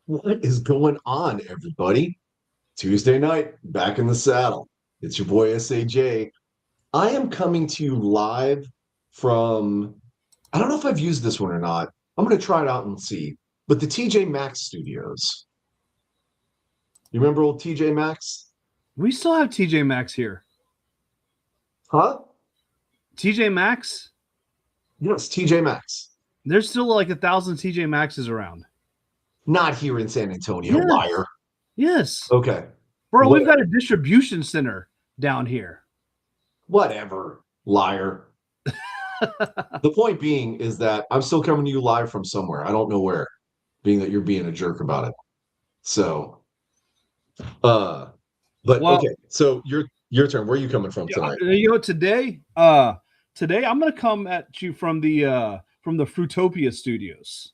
What is going on, everybody? Tuesday night, back in the saddle. It's your boy SAJ. I am coming to you live from, I don't know if I've used this one or not. I'm going to try it out and see. But the TJ Maxx studios. You remember old TJ Maxx? We still have TJ Maxx here. Huh? TJ Maxx? Yes, TJ Maxx. There's still like 1,000 TJ Maxxes around. Not here in San Antonio, Yes. liar. Yes. Okay. Bro, we've Whatever. got a distribution center down here. Whatever, liar. The point being is that I'm still coming to you live from somewhere. I don't know where, being that you're being a jerk about it. So, but Well, okay. So your turn. Where are you coming from tonight? today, today I'm gonna come at you from the Fruitopia Studios.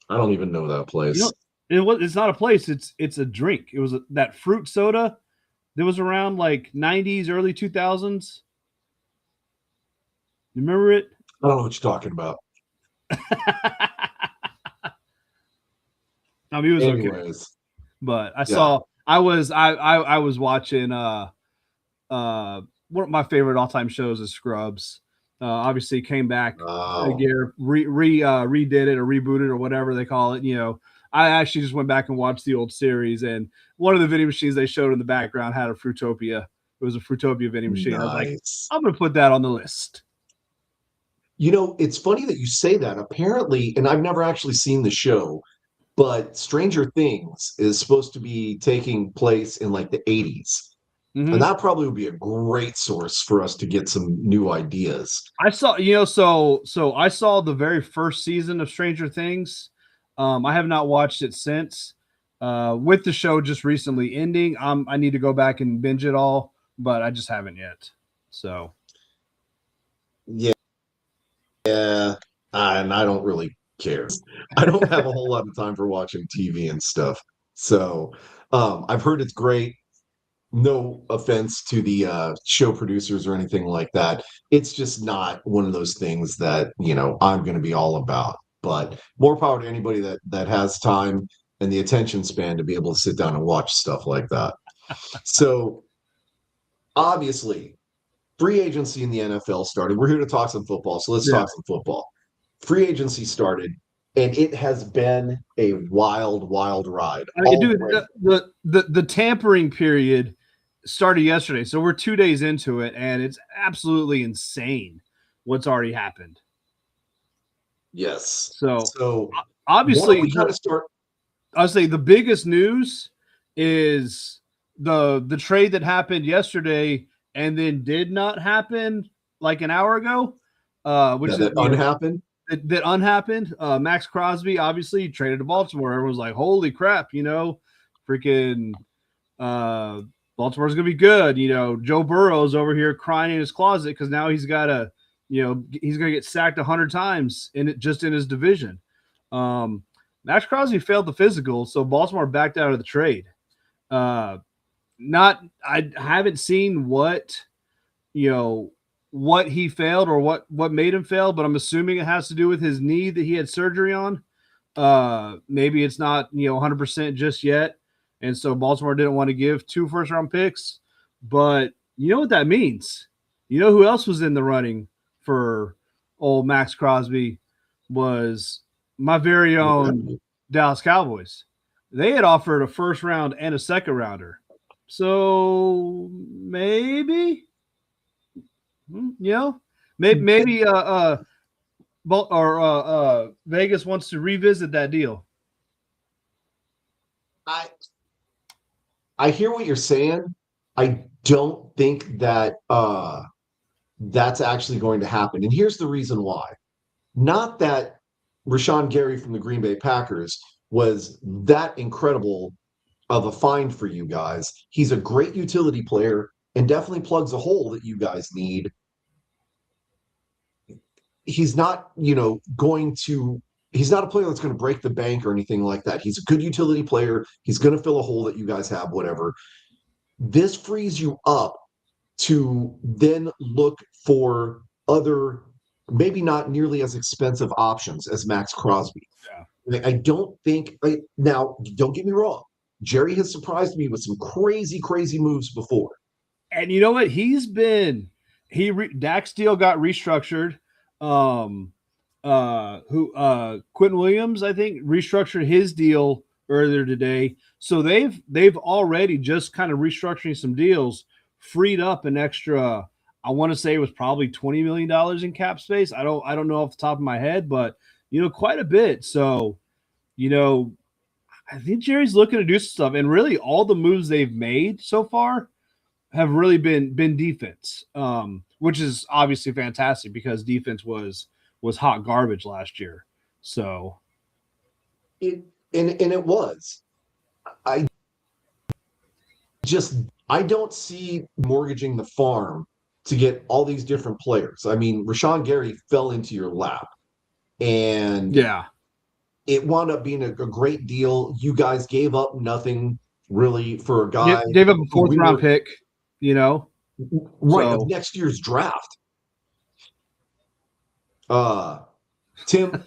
I don't even know that place. It's not a place. It's a drink. It was that fruit soda that was around like 90s, early 2000s. You remember it? I don't know what you're talking about. I mean, it was okay. Anyways, But yeah. I was watching one of my favorite all time shows is Scrubs. Obviously came back Oh, again, redid it or rebooted or whatever they call it. I actually just went back and watched the old series, and one of the vending machines they showed in the background had a Fruitopia. It was a Fruitopia vending machine. I was like, nice. I'm gonna put that on the list. You know, it's funny that you say that. Apparently, and I've never actually seen the show, but Stranger Things is supposed to be taking place in like the 80s. And Mm-hmm. that probably would be a great source for us to get some new ideas. I saw, so I saw the very first season of Stranger Things. I have not watched it since. With the show just recently ending, I need to go back and binge it all, but I just haven't yet. So Yeah, and I don't really care. I don't have a whole lot of time for watching TV and stuff. So I've heard it's great. No offense to the show producers or anything like that. It's just not one of those things that, I'm going to be all about. But more power to anybody that has time and the attention span to be able to sit down and watch stuff like that. So obviously, free agency in the NFL started. We're here to talk some football, so let's yeah, talk some football. Free agency started, and it has been a wild, wild ride dude, already. the tampering period started yesterday, so we're 2 days into it, and it's absolutely insane what's already happened. Yes. So So why don't obviously, we kind of start? I'll say the biggest news is the trade that happened yesterday and then did not happen like an hour ago, which Yeah, is that unhappened. that unhappened. Max Crosby obviously traded to Baltimore. Everyone's like, "Holy crap!" Freaking uh, Baltimore's gonna be good. Joe Burrow's over here crying in his closet because now he's got he's gonna get sacked 100 times just in his division. Um, Max Crosby failed the physical, so Baltimore backed out of the trade. Uh, not I haven't seen what he failed or what made him fail, but I'm assuming it has to do with his knee that he had surgery on. Maybe it's not 100% just yet, and so Baltimore didn't want to give 2 first-round picks. But you know what that means? You know who else was in the running for old Max Crosby was my very own Dallas Cowboys. They had offered a first round and a second rounder. So maybe, maybe Vegas wants to revisit that deal. I I hear what you're saying. I don't think that that's actually going to happen. And here's the reason why. Not that Rashawn Gary from the Green Bay Packers was that incredible of a find for you guys. He's a great utility player and definitely plugs a hole that you guys need. He's not, he's not a player that's going to break the bank or anything like that. He's a good utility player. He's going to fill a hole that you guys have, whatever. This frees you up to then look for other, maybe not nearly as expensive options as Max Crosby. I don't think now. Don't get me wrong. Jerry has surprised me with some crazy, crazy moves before. And you know what? Dax deal got restructured. Um, who Quentin Williams, I think, restructured his deal earlier today. So they've already just kind of restructuring some deals, freed up an extra. I want to say it was probably $20 million in cap space. I don't know off the top of my head, but quite a bit. So you know, I think Jerry's looking to do some stuff, and really all the moves they've made so far have really been defense, which is obviously fantastic because defense was hot garbage last year. So It and it was. I just I don't see mortgaging the farm to get all these different players. I mean, Rashawn Gary fell into your lap, and yeah, it wound up being a great deal. You guys gave up nothing really for a guy gave up a who fourth we round were pick. right of So next year's draft. Tim,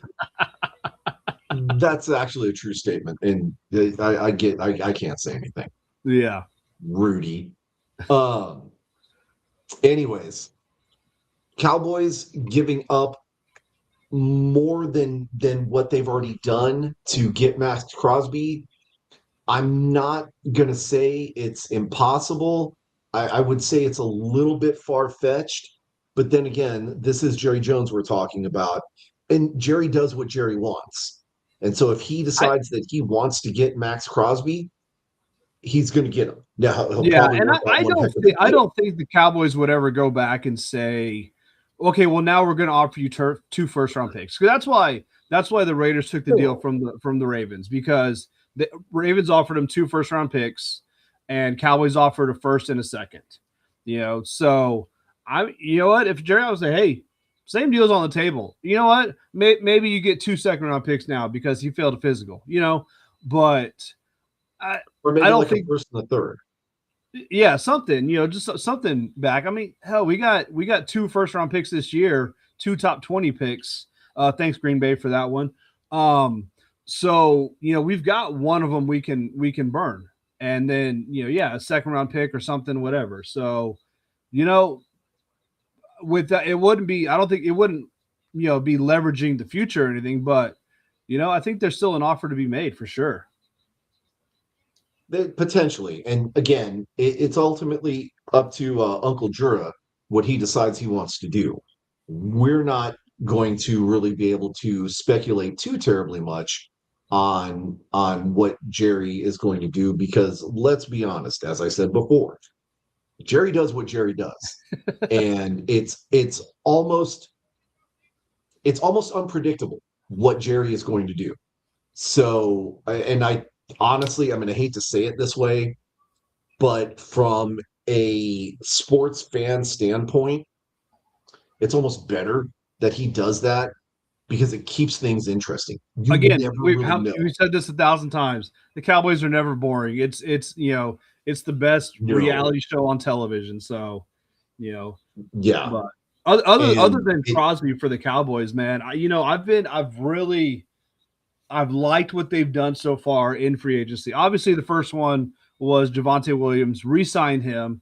that's actually a true statement, and I can't say anything. yeah, Rudy. Um. Anyways, Cowboys giving up more than what they've already done to get Max Crosby. I'm not gonna say it's impossible. I would say it's a little bit far fetched, but then again, this is Jerry Jones we're talking about, and Jerry does what Jerry wants. And so if he I decides that he wants to get Max Crosby, he's going to get him. Now he'll yeah, probably and work out I one don't heck of think a deal. the Cowboys would ever go back and say, okay, well now we're going to offer you two first round picks. Because that's why the Raiders took the deal from the Ravens, because the Ravens offered them two first round picks, and Cowboys offered a first and a second. So you know what? If Jerry I would say, hey, same deal's on the table. You know what? Maybe you get two second round picks now because he failed a physical. But Or I maybe don't like a think first and a third. yeah, something, just something back. I mean, hell, we got two first round picks this year, two top 20 picks. Thanks Green Bay for that one. So we've got one of them we can burn, and then yeah, a second round pick or something, whatever. So you know, with that, it wouldn't be. I don't think it wouldn't be leveraging the future or anything, but I think there's still an offer to be made for sure. Potentially. And again, it's ultimately up to Uncle Jura what he decides he wants to do. We're not going to really be able to speculate too terribly much on what Jerry is going to do because let's be honest, as I said before, Jerry does what Jerry does. And it's almost unpredictable what Jerry is going to do. So, and I honestly, I'm going to hate to say it this way, but from a sports fan standpoint, it's almost better that he does that because it keeps things interesting. You Again, never really know. we said this 1,000 times. The Cowboys are never boring. It's the best No. reality show on television. So, you know, Yeah. but other And than Crosby for the Cowboys, man, I've liked what they've done so far in free agency. Obviously, the first one was Javonte Williams. Re-signed him.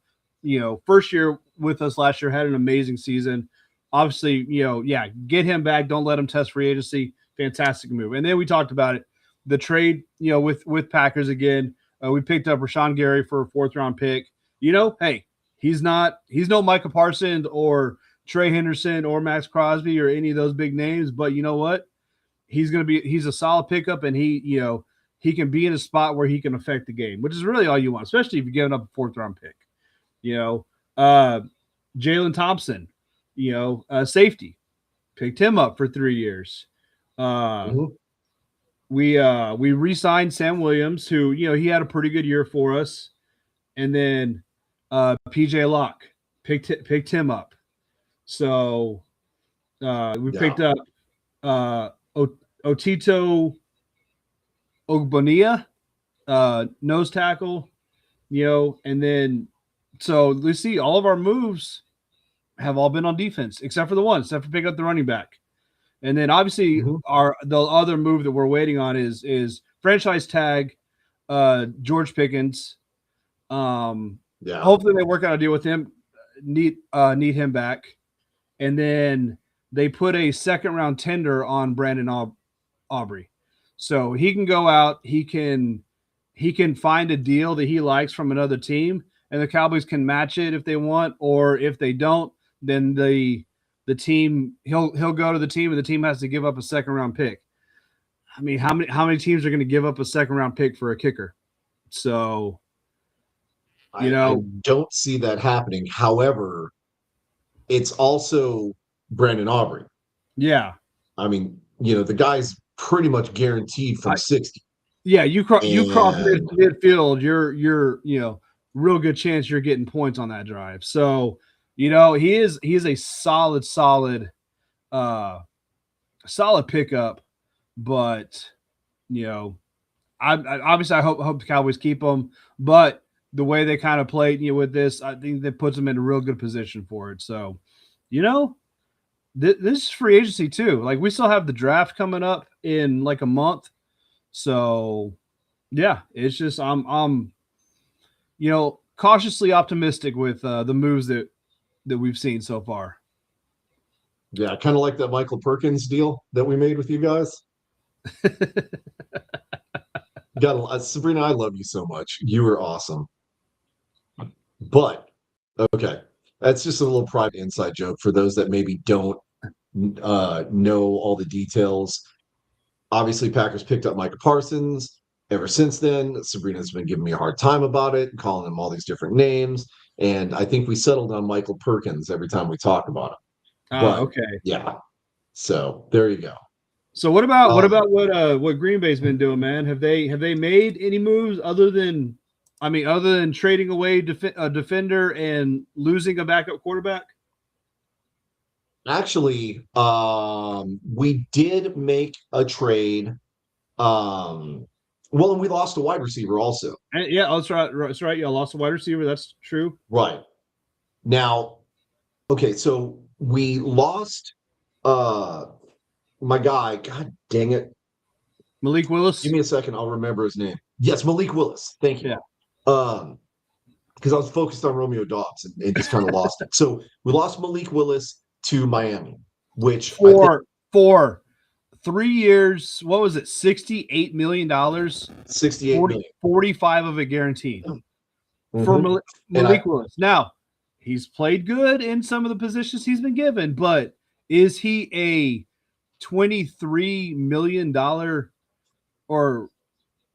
First year with us last year, had an amazing season. Obviously, yeah, get him back. Don't let him test free agency. Fantastic move. And then we talked about it, the trade, with Packers again. We picked up Rashawn Gary for a fourth round pick. Hey, he's no Micah Parsons or Trey Henderson or Max Crosby or any of those big names. But you know what? He's a solid pickup, and he can be in a spot where he can affect the game, which is really all you want, especially if you're giving up a fourth round pick. Jalen Thompson, safety, picked him up for 3 years. Mhm. We re-signed Sam Williams, who he had a pretty good year for us, and then PJ Locke picked him up. So we Yeah. picked up Otito Ogbonia, nose tackle, and then so we see all of our moves have all been on defense, except for picking up the running back. And then obviously Mhm. the other move that we're waiting on is franchise tag George Pickens. Yeah. Hopefully they work out a deal with him, need him back. And then they put a second round tender on Brandon Aubrey. So he can go out, he can find a deal that he likes from another team, and the Cowboys can match it if they want, or if they don't, then the team he'll go to the team, and the team has to give up a second round pick. I mean, how many teams are going to give up a second round pick for a kicker? So, I don't see that happening. However, it's also Brandon Aubrey. yeah, I mean, the guy's pretty much guaranteed from I, 60. yeah, you cross And midfield, you're real good chance you're getting points on that drive. So, he is a uh solid pickup, but you know, I obviously I hope the Cowboys keep him, but the way they kind of played, with this, I think that puts them in a real good position for it. So, you know, this is free agency too. Like we still have the draft coming up in like a month. So yeah, it's just I'm cautiously optimistic with the moves that we've seen so far. yeah, kind of like that Michael Perkins deal that we made with you guys. Sabrina, I love you so much. You were awesome. But okay, that's just a little private inside joke for those that maybe don't know all the details. Obviously, Packers picked up Micah Parsons. Ever since then, Sabrina's been giving me a hard time about it, calling him all these different names. And I think we settled on Michael Perkins every time we talk about him. But Okay. yeah, so there you go. So what about Um, what Green Bay's been doing, man? Have they made any moves other than trading away a defender and losing a backup quarterback? Actually, we did make a trade. Well, and we lost a wide receiver also. And, yeah, that's right. That's right. Yeah, lost a wide receiver. That's true. Right. Now, okay, so we lost uh my guy. God dang it. Malik Give Willis. me a second, I'll remember his name. Yes, Malik Willis. Thank you. Yeah. Because I was focused on Romeo Dobbs and just kind of lost it. So we lost Malik Willis to Miami, which I think For 3 years, what was it? $68 million. 68 million. 45 of it guaranteed for Mhm. And Malik Willis. Now, he's played good in some of the positions he's been given, but is he a $23 million or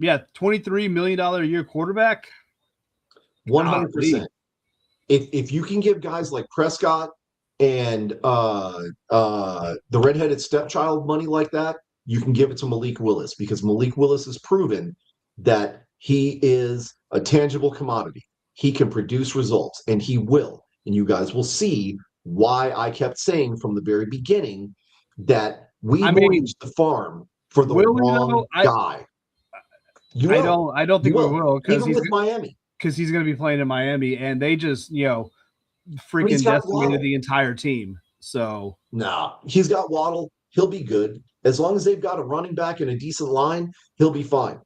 $23 million a year quarterback? 100%. Golly. If you can give guys like Prescott and the redheaded stepchild money like that, you can give it to Malik Willis because Malik Willis has proven that he is a tangible commodity. He can produce results, and he will. And you guys will see why I kept saying from the very beginning that we I mean, mortgaged the farm for the will we wrong though? guy. You I will. don't You think we will. will Even with Miami. because he's going to be playing in Miami, and they just But he's freaking got decimated Waddle. the entire team. So No, he's got Waddle. He'll be good. As long as they've got a running back and a decent line, he'll be fine.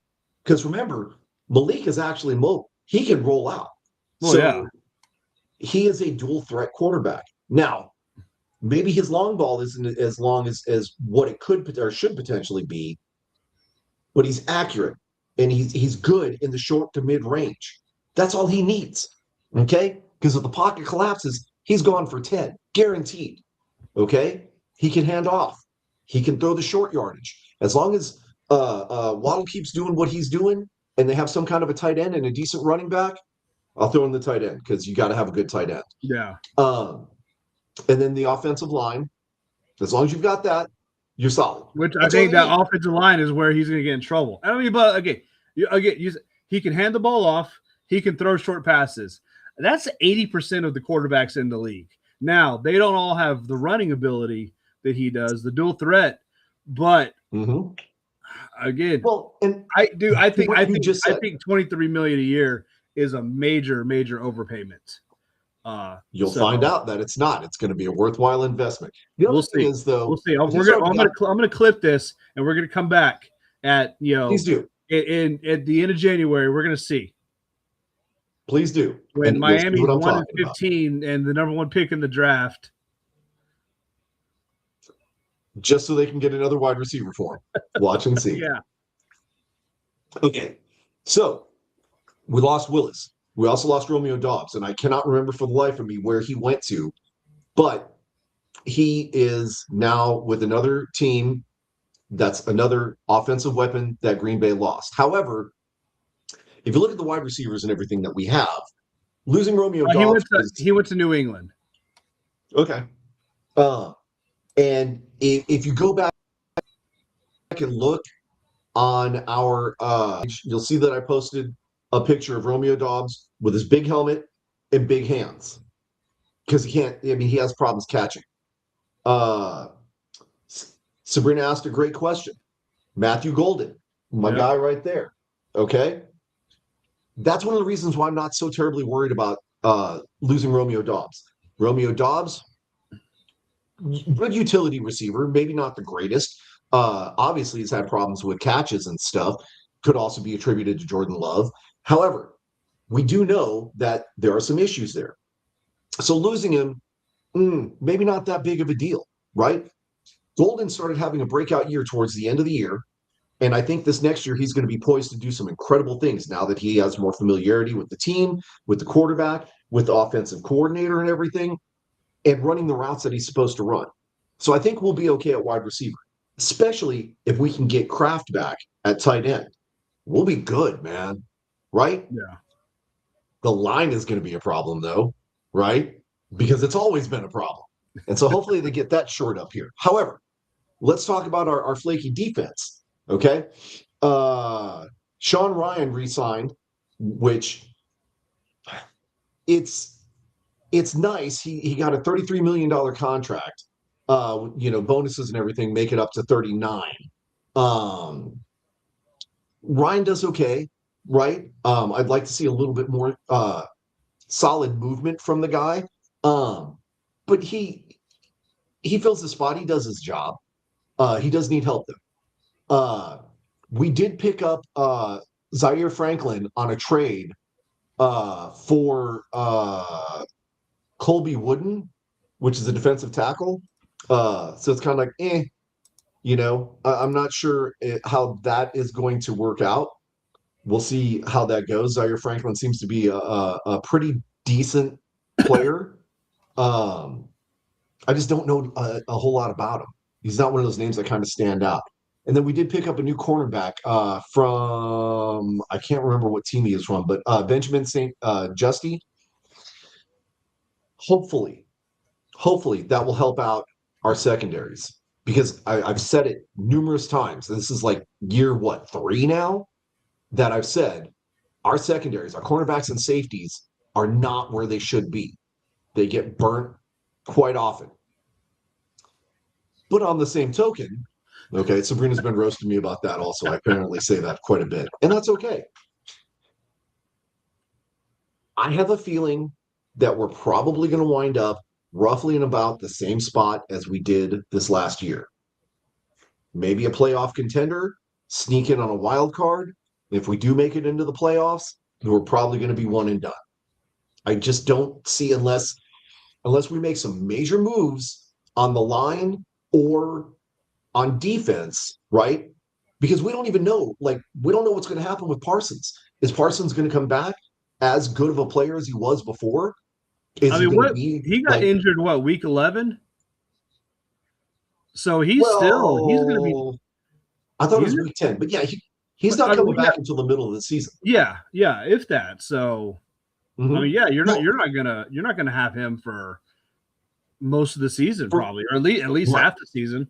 Because remember, Malik is actually mobile. He can roll out. well, yeah. So he is a dual threat quarterback. Now, maybe his long ball isn't as long as what it could or should potentially be, but he's accurate and he's good in the short to mid range. That's all he needs. Okay? Because if the pocket collapses, he's gone for 10, guaranteed. Okay? He can hand off. He can throw the short yardage. As long as Waddle keeps doing what he's doing and they have some kind of a tight end and a decent running back, I'll throw in the tight end because you got to have a good tight end. Yeah. And then the offensive line, as long as you've got that, you're solid. Which I That's all think you that need. offensive line is where he's going to get in trouble. I mean, but he can hand the ball off. He can throw short passes. That's 80% of the quarterbacks in the league. Now, they don't all have the running ability that he does, the dual threat. But again, Well, and I what you just said, think $23 million a year is a major overpayment. You'll So find out that it's not. It's going to be a worthwhile investment. The we'll other thing see. is, though, We'll see. if you start I'm gonna clip this, and we're gonna come back at please do. in at the end of January. We're gonna see Please do. when And you'll see what Miami's I'm 1-15 and the number one pick in the draft. just so they can get another wide receiver for him. Watch and see. Yeah. Okay. So we lost Willis. We also lost Romeo Dobbs, and I cannot remember for the life of me where he went to, but he is now with another team. That's another offensive weapon that Green Bay lost. However, if you look at the wide receivers and everything that we have, losing Romeo Dobbs he went to New England. Okay. And if you go back and look on our you'll see that I posted a picture of Romeo Dobbs with his big helmet and big hands because he has problems catching. Uh, Sabrina asked a great question. Matthew Golden, my guy right there. Okay. That's one of the reasons why I'm not so terribly worried about losing Romeo Dobbs. Romeo Dobbs, good utility receiver, maybe not the greatest. Obviously, he's had problems with catches and stuff. Could also be attributed to Jordan Love. However, we do know that there are some issues there. So losing him, maybe not that big of a deal, right? Golden started having a breakout year towards the end of the year. And I think this next year he's going to be poised to do some incredible things now that he has more familiarity with the team, with the quarterback, with the offensive coordinator and everything, and running the routes that he's supposed to run. So I think we'll be okay at wide receiver, especially if we can get Kraft back at tight end. We'll be good, man. Right? Yeah. The line is going to be a problem, though, right? Because it's always been a problem. And so hopefully they get that short up here. However, let's talk about our flaky defense. Okay. Sean Ryan re-signed, which it's nice. He got a $33 million contract. Bonuses and everything make it up to 39. Ryan does okay, right? I'd like to see a little bit more solid movement from the guy. But he fills his spot. He does his job. He does need help though. We did pick up Zaire Franklin on a trade for Colby Wooden, which is a defensive tackle. So it's kind of like, I'm not sure how that is going to work out. We'll see how that goes. Zaire Franklin seems to be a pretty decent player. I just don't know a whole lot about him. He's not one of those names that kind of stand out. And then we did pick up a new cornerback from, I can't remember what team he is from, but Benjamin St. Justy. Hopefully that will help out our secondaries because I've said it numerous times. This is like year, 3 now that I've said our secondaries, our cornerbacks and safeties are not where they should be. They get burnt quite often. But on the same token, okay, Sabrina's been roasting me about that also. I apparently say that quite a bit, and that's okay. I have a feeling that we're probably going to wind up roughly in about the same spot as we did this last year. Maybe a playoff contender, sneak in on a wild card. If we do make it into the playoffs, we're probably going to be one and done. I just don't see unless we make some major moves on the line or on defense, right? Because we don't even know, we don't know what's going to happen with Parsons. Is Parsons going to come back as good of a player as he was before? He got injured, week 11? So he's going to be. I thought it was week 10, but yeah, he's not coming back until the middle of the season. Yeah, if that. So, you're not gonna have him for most of the season, probably, or at least half the season.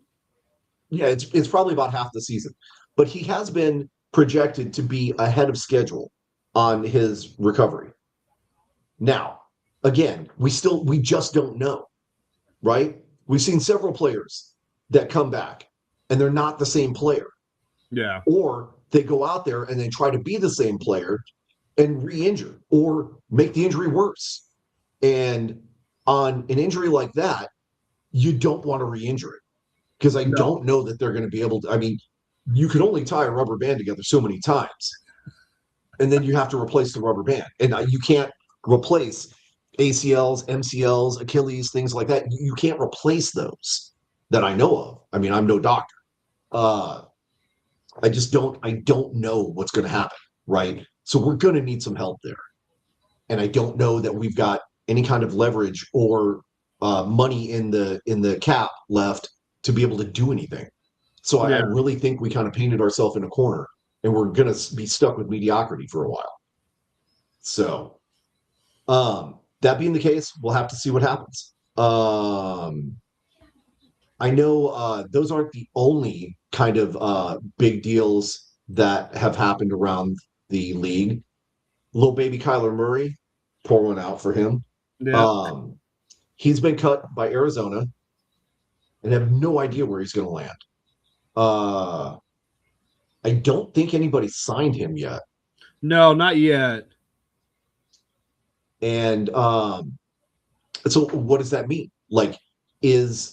Yeah, it's probably about half the season, but he has been projected to be ahead of schedule on his recovery. Now, again, we just don't know, right? We've seen several players that come back and they're not the same player. Yeah. Or they go out there and they try to be the same player and re-injure or make the injury worse. And on an injury like that, you don't want to re-injure it because I No. don't know that they're going to be able to. I mean, you can only tie a rubber band together so many times, and then you have to replace the rubber band, and you can't replace ACLs, MCLs, Achilles, things like that. You can't replace those that I know of. I mean, I'm no doctor. Uh, I just don't. I don't know what's going to happen, right? So we're going to need some help there, and I don't know that we've got any kind of leverage or money in the cap left to be able to do anything. So I Yeah. really think we kind of painted ourselves in a corner, and we're going to be stuck with mediocrity for a while. So that being the case, we'll have to see what happens. I know those aren't the only kind of big deals that have happened around the league. Little baby Kyler Murray, pour one out for him. Yeah. Um, he's been cut by Arizona and have no idea where he's going to land. Uh, I don't think anybody signed him yet. No, not yet. And so what does that mean? Like, is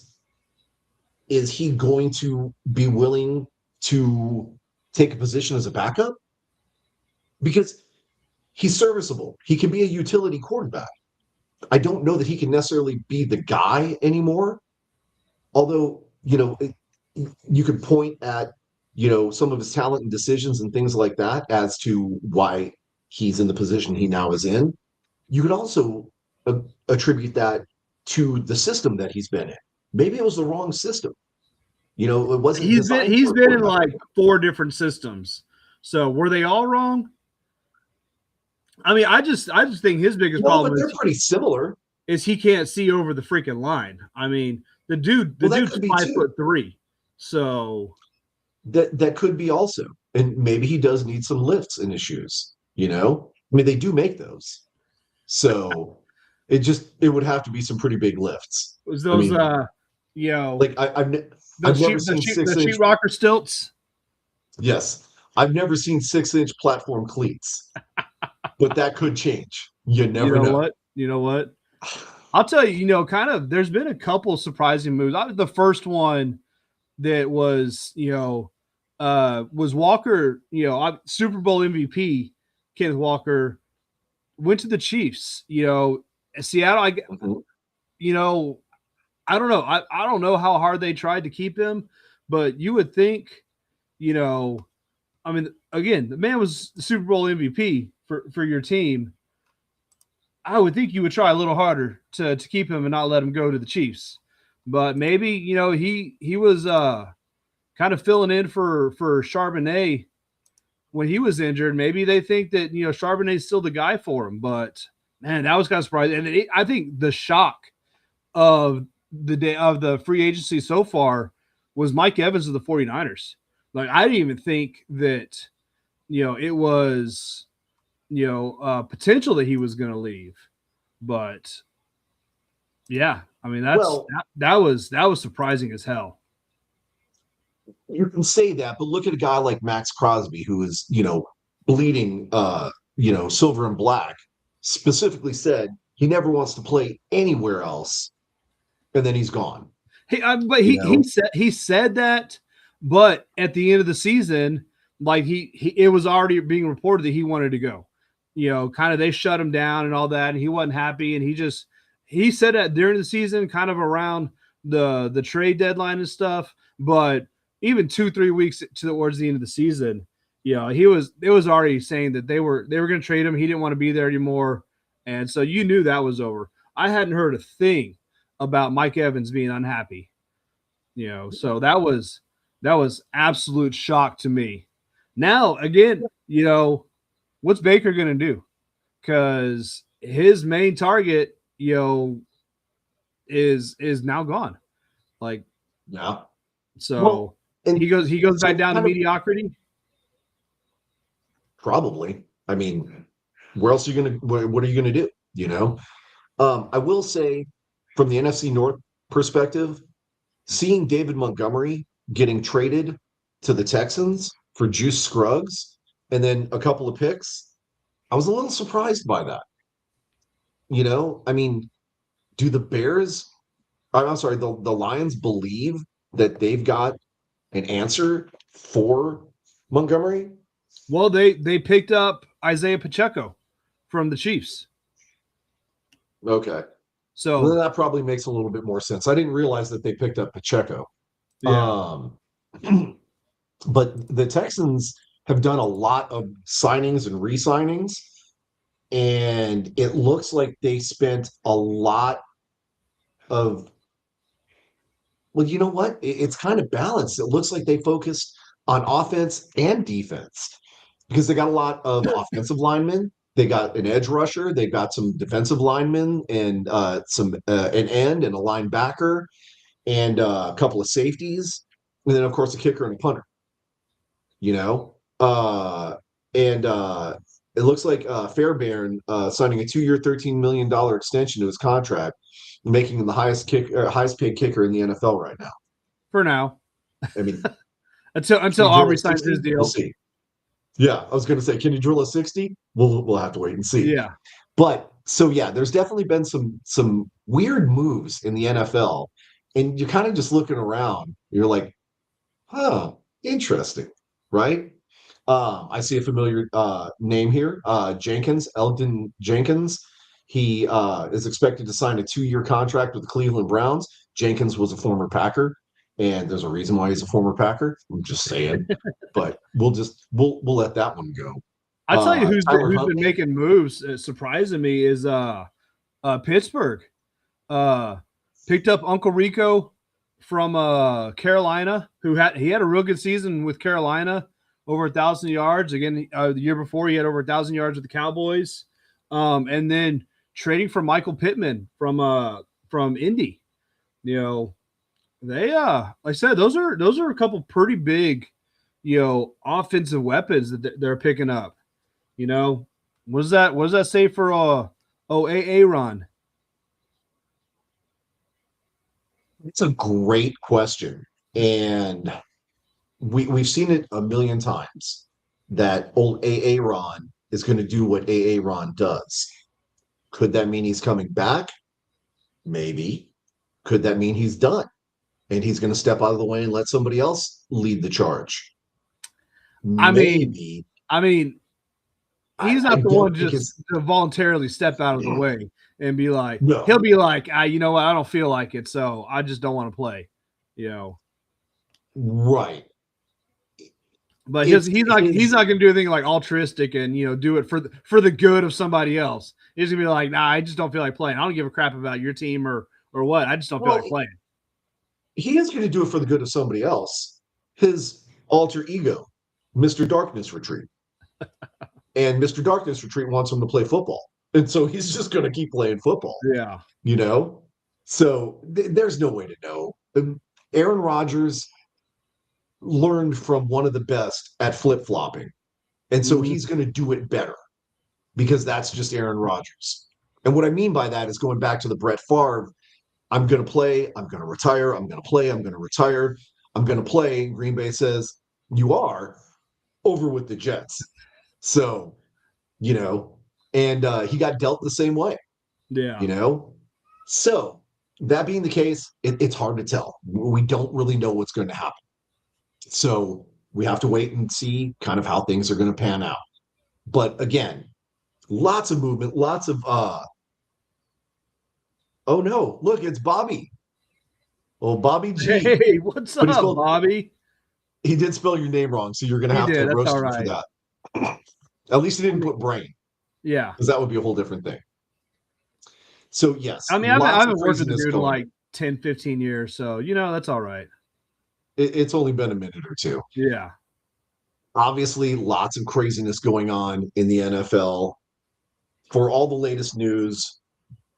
is he going to be willing to take a position as a backup? Because he's serviceable. He can be a utility quarterback. I don't know that he can necessarily be the guy anymore. Although, you could point at, some of his talent and decisions and things like that as to why he's in the position he now is in. You could also attribute that to the system that he's been in. Maybe it was the wrong system. It wasn't designed He's for a been in quarterback. like 4 different systems. So were they all wrong? I mean, I just think his biggest No, problem but they're pretty similar. is he can't see over the freaking line. I mean, the Well, that dude's could be five too. foot three. So That could be also. And maybe he does need some lifts in his shoes. I mean, they do make those. So it would have to be some pretty big lifts. it was I those mean, you know like I've never seen the 6 inch. sheetrocker stilts. Yes, I've never seen 6 inch platform cleats, but that could change. You You never know know. what? You know what? I'll tell you, kind of there's been a couple surprising moves. The first one that was Walker, Super Bowl MVP, Kenneth Walker, went to the Chiefs. Seattle, Mhm. you know, I don't know. I don't know how hard they tried to keep him, but you would think, you know, I mean, again, the man was the Super Bowl MVP for your team. I would think you would try a little harder to keep him and not let him go to the Chiefs. But maybe, he was kind of filling in for Charbonnet when he was injured. Maybe they think that, Charbonnet's still the guy for him. But man, that was kind of surprising. And I think the shock of the day of the free agency so far was Mike Evans of the 49ers. Like, I didn't even think that, it was, potential that he was going to leave. But yeah, I mean, Well, that was surprising as hell. you can say that, but look at a guy like Max Crosby, who is, bleeding, silver and black, specifically said he never wants to play anywhere else, and then he's gone. But You know, he said that, but at the end of the season, like he it was already being reported that he wanted to go. Kind of they shut him down and all that, and he wasn't happy, and he said that during the season, kind of around the trade deadline and stuff. But even 2-3 weeks towards the end of the season, it was already saying that they were going to trade him. He didn't want to be there anymore, and so you knew that was over. I hadn't heard a thing about Mike Evans being unhappy. So that was absolute shock to me. Now again, what's Baker going to do? Because his main target, is now gone. Like, yeah. so Well, and he goes back so down to kind of mediocrity. probably. I mean, where else are you gonna? What are you gonna do? I will say, from the NFC North perspective, seeing David Montgomery getting traded to the Texans for Juice Scruggs and then a couple of picks, I was a little surprised by that. I mean, do the Bears, I'm sorry, the Lions believe that they've got an answer for Montgomery? Well, they picked up Isaiah Pacheco from the Chiefs. Okay. Well, then So that probably makes a little bit more sense. I didn't realize that they picked up Pacheco. yeah. Um, but the Texans have done a lot of signings and re-signings, and it looks like they spent a lot of, well, you know what? It's kind of balanced. It looks like they focused on offense and defense because they got a lot of offensive linemen. They got an edge rusher. They've got some defensive linemen and some an end and a linebacker and a couple of safeties, and then of course a kicker and a punter. You know, and it looks like Fairbairn signing a 2-year, $13 million extension to his contract, making him the highest paid kicker in the NFL right now. For now, I mean, can until you drill Aubrey a signs his 60? We'll deal. see. Yeah, I was going to say, can you drill a 60? We'll have to wait and see. Yeah. But so yeah, there's definitely been some weird moves in the NFL, and you're kind of just looking around. You're like, huh, interesting, right? I see a familiar name here, Jenkins, Elgton Jenkins. He is expected to sign a 2-year contract with the Cleveland Browns. Jenkins was a former Packer, and there's a reason why he's a former Packer. I'm just saying, but we'll let that one go. I tell you Tyler who's been Huntley. making moves surprising me is Pittsburgh. Uh Picked up Uncle Rico from Carolina, he had a real good season with Carolina, over 1,000 yards. Again, the year before he had over 1,000 yards with the Cowboys. And then trading for Michael Pittman from Indy. You know, they like I said, those are a couple pretty big, offensive weapons that they're picking up. You know, what does that say for Aaron? It's a great question, and we've seen it a million times that old Aaron is going to do what Aaron does. Could that mean he's coming back? Maybe. Could that mean he's done and he's going to step out of the way and let somebody else lead the charge? I mean, Maybe. I mean, I, he's I not the one don't think just it's to voluntarily step out of the way and be like, he'll no. be like, you know what, I don't feel like it, so I just don't want to play. You know, Right. but It's he's his not going to do anything like altruistic and do it for the good of somebody else. He's going to be like, nah, I just don't feel like playing. I don't give a crap about your team or what. I just don't feel well, like playing. he is going to do it for the good of somebody else. His alter ego, Mr. Darkness Retreat. And Mr. Darkness Retreat wants him to play football. And so he's just going to keep playing football, Yeah. you know? So there's no way to know. Aaron Rodgers learned from one of the best at flip flopping. And so Mhm. he's going to do it better because that's just Aaron Rodgers. And what I mean by that is going back to the Brett Favre, I'm going to play, I'm going to retire, I'm going to play, I'm going to retire, I'm going to play. Green Bay says, you are over with the Jets. So, you know, and he got dealt the same way, Yeah. you know? So, that being the case, it's hard to tell. We don't really know what's going to happen. So, we have to wait and see kind of how things are going to pan out. But again, lots of movement, lots of oh no, look, it's Bobby. Oh, Bobby G. Hey, what's But up, Bobby? he did spell your name wrong, so you're gonna He have to did. That's all roast him for right. that. At least he I didn't mean, put brain, yeah. because that would be a whole different thing. So yes, I mean, I lots of haven't worked with the craziness dude in going on. like 10, 15 years, so that's all right. It's only been a minute or two. Yeah. Obviously, lots of craziness going on in the NFL. For all the latest news,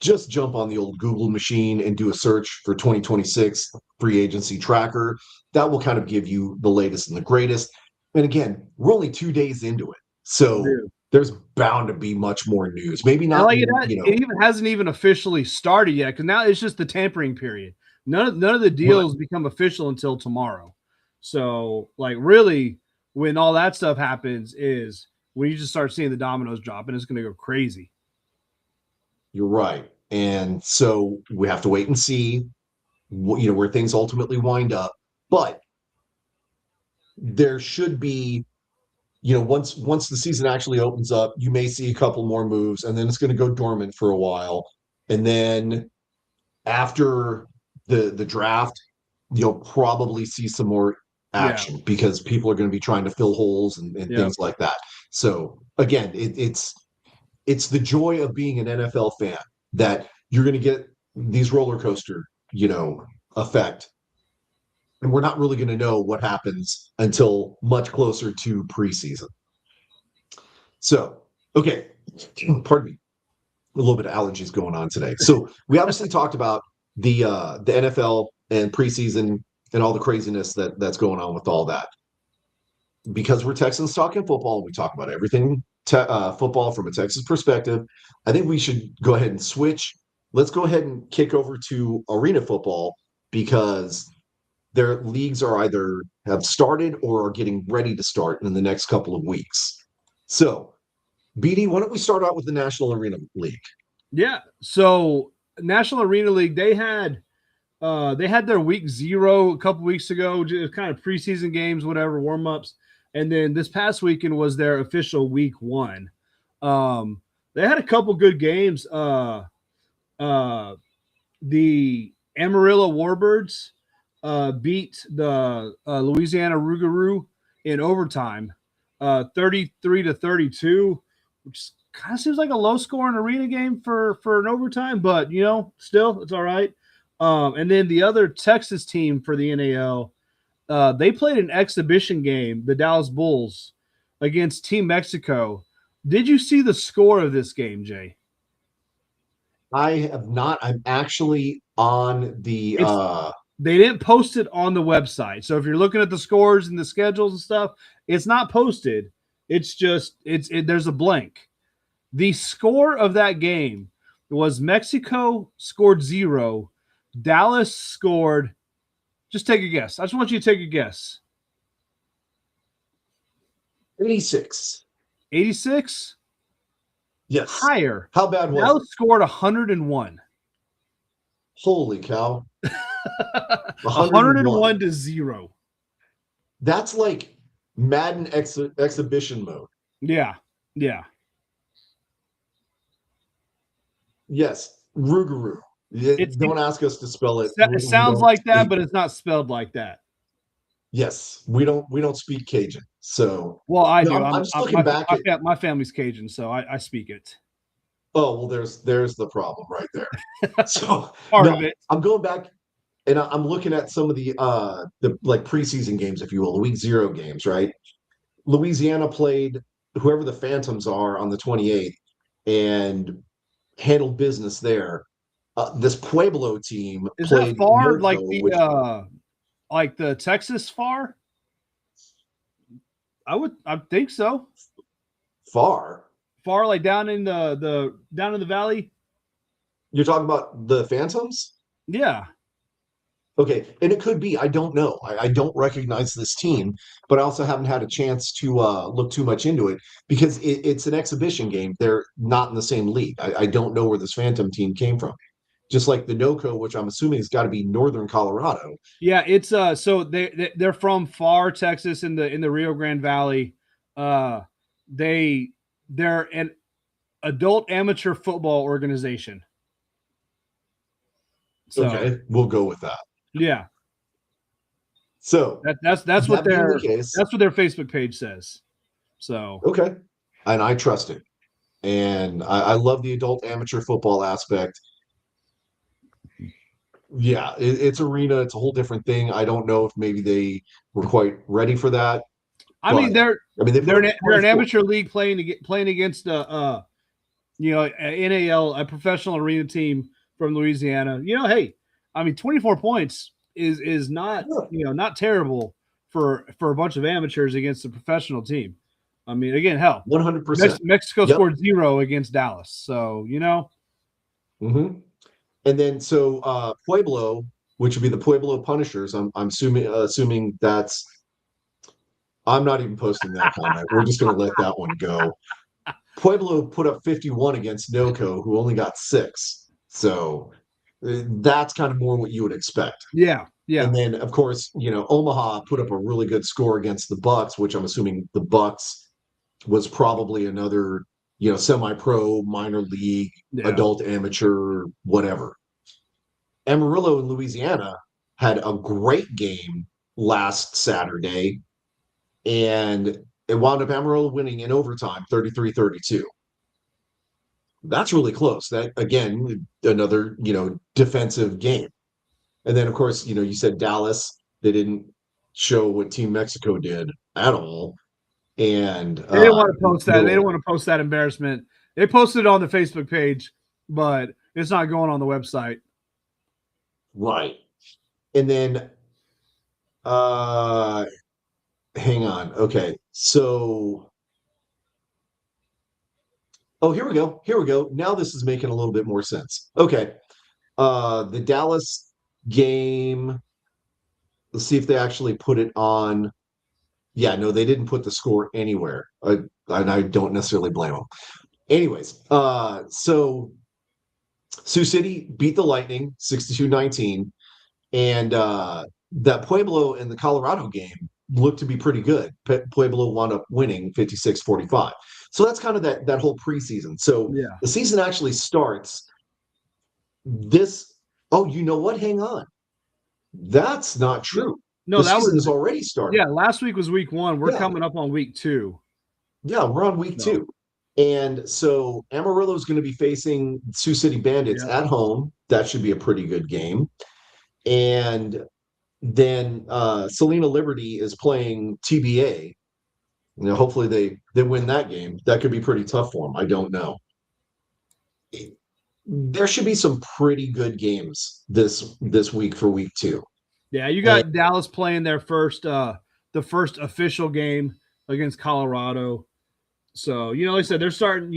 just jump on the old Google machine and do a search for 2026 free agency tracker. That will kind of give you the latest and the greatest. And again, we're only 2 days into it. So Dude. there's bound to be much more news. Maybe And not, like you it know, even hasn't even officially started yet because now it's just the tampering period. None of the right. deals become official until tomorrow. So like really, when all that stuff happens is when you just start seeing the dominoes drop and it's going to go crazy. You're right. And so we have to wait and see where things ultimately wind up. But there should be, once the season actually opens up, you may see a couple more moves, and then it's going to go dormant for a while. And then after the draft, you'll probably see some more Yeah, action because people are going to be trying to fill holes and yeah, things like that. So again, it's the joy of being an NFL fan that you're going to get these roller coaster, effect. And we're not really going to know what happens until much closer to preseason. So, okay, pardon me, a little bit of allergies going on today. So we obviously talked about the NFL and preseason and all the craziness that's going on with all that. Because we're Texans talking football, we talk about everything football from a Texas perspective. I think we should go ahead and switch. Let's go ahead and kick over to arena football because their leagues are either have started or are getting ready to start in the next couple of weeks. So, BD, why don't we start out with the National Arena League? yeah. So National Arena League, they had their week 0 a couple weeks ago, just kind of preseason games, whatever, warm ups, and then this past weekend was their official week 1. They had a couple good games. The Amarillo Warbirds beat the Louisiana Rougarou in overtime, 33-32, which kind of seems like a low scoring arena game for an overtime, but still it's all right. And then the other Texas team for the NAL, they played an exhibition game, the Dallas Bulls, against Team Mexico. Did you see the score of this game, Jay? I have not. I'm actually on the It's They didn't post it on the website. So if you're looking at the scores and the schedules and stuff, it's not posted. It's just there's a blank. The score of that game was Mexico scored 0, Dallas scored. Just take a guess. I just want you to take a guess. 86. 86? Yes. Higher. How bad was Dallas it? scored 101. Holy cow. 101. 101 to 0. That's like Madden exhibition mode. Yeah. Yeah. Yes. Rougarou. It's Don't ask us to spell it. It We sounds don't like that, speak. but it's not spelled like that. Yes, we don't speak Cajun. So Well, I no, do. I'm just looking back at. My family's Cajun, so I speak it. Oh well, there's the problem right there. So Part no, of it. I'm going back and I'm looking at some of the like preseason games, if you will, the week 0 games, right? Louisiana played whoever the Phantoms are on the 28th and handled business there. This Pueblo team Is that played far NOCO, which like the Texas far? I think so. far. Far like down in the down in the valley. You're talking about the Phantoms? Yeah. Okay, and it could be. I don't know. I don't recognize this team, but I also haven't had a chance to look too much into it because it's an exhibition game. They're not in the same league. I don't know where this Phantom team came from. Just like the NOCO, which I'm assuming has got to be Northern Colorado. Yeah, it's so they're from far Texas in the Rio Grande Valley. Uh they're an adult amateur football organization. So Okay, we'll go with that. yeah, So that's what that being the their case, that's what their Facebook page says. So okay, and I trust it, and I love the adult amateur football aspect. Yeah, it's arena. It's a whole different thing. I don't know if maybe they were quite ready for that, I mean but I mean they put up they're an 24. amateur league playing against a NAL, a professional arena team from Louisiana. Hey, I mean 24 points is not not terrible for a bunch of amateurs against a professional team. I mean, again, hell, 100%. Mexico Yep. scored 0 against Dallas, so Mm-hmm. And then so Pueblo, which would be the Pueblo Punishers. I'm assuming that's. I'm not even posting that comment. We're just going to let that one go. Pueblo put up 51 against NoCo, who only got 6. So that's kind of more what you would expect. Yeah, And yeah, then, of course, Omaha put up a really good score against the Bucks, which I'm assuming the Bucks was probably another, semi-pro, minor league, yeah. adult amateur, whatever. Amarillo in Louisiana had a great game last Saturday, and it wound up Amarillo winning in overtime 33-32. That's really close. That, again, another, defensive game. And then, of course, you said Dallas, they didn't show what Team Mexico did at all. And They didn't want to post that. They didn't little, want to post that embarrassment. They posted it on the Facebook page, but it's not going on the website. right. And then, uh, hang on. Okay. So, oh, here we go. Here we go. Now this is making a little bit more sense. Okay. The Dallas game, let's see if they actually put it on. Yeah, no, they didn't put the score anywhere. And I don't necessarily blame them. Anyways, so Sioux City beat the Lightning 62-19, and that Pueblo in the Colorado game looked to be pretty good. Pueblo wound up winning 56-45. So that's kind of that whole preseason. So Yeah. the season actually starts this. Oh, you know what? Hang on. That's not No, true. no, The that season was has already started. yeah. Last week was week 1. We're Yeah, coming up on week 2. yeah, we're on week No. 2. And so Amarillo is going to be facing Sioux City Bandits Yeah. at home. That should be a pretty good game. And then Selena Liberty is playing TBA. Hopefully they win that game. That could be pretty tough for them. I don't know. There should be some pretty good games this week for week 2. Yeah, you And got Dallas playing their first the first official game against Colorado. So, like I said, they're starting,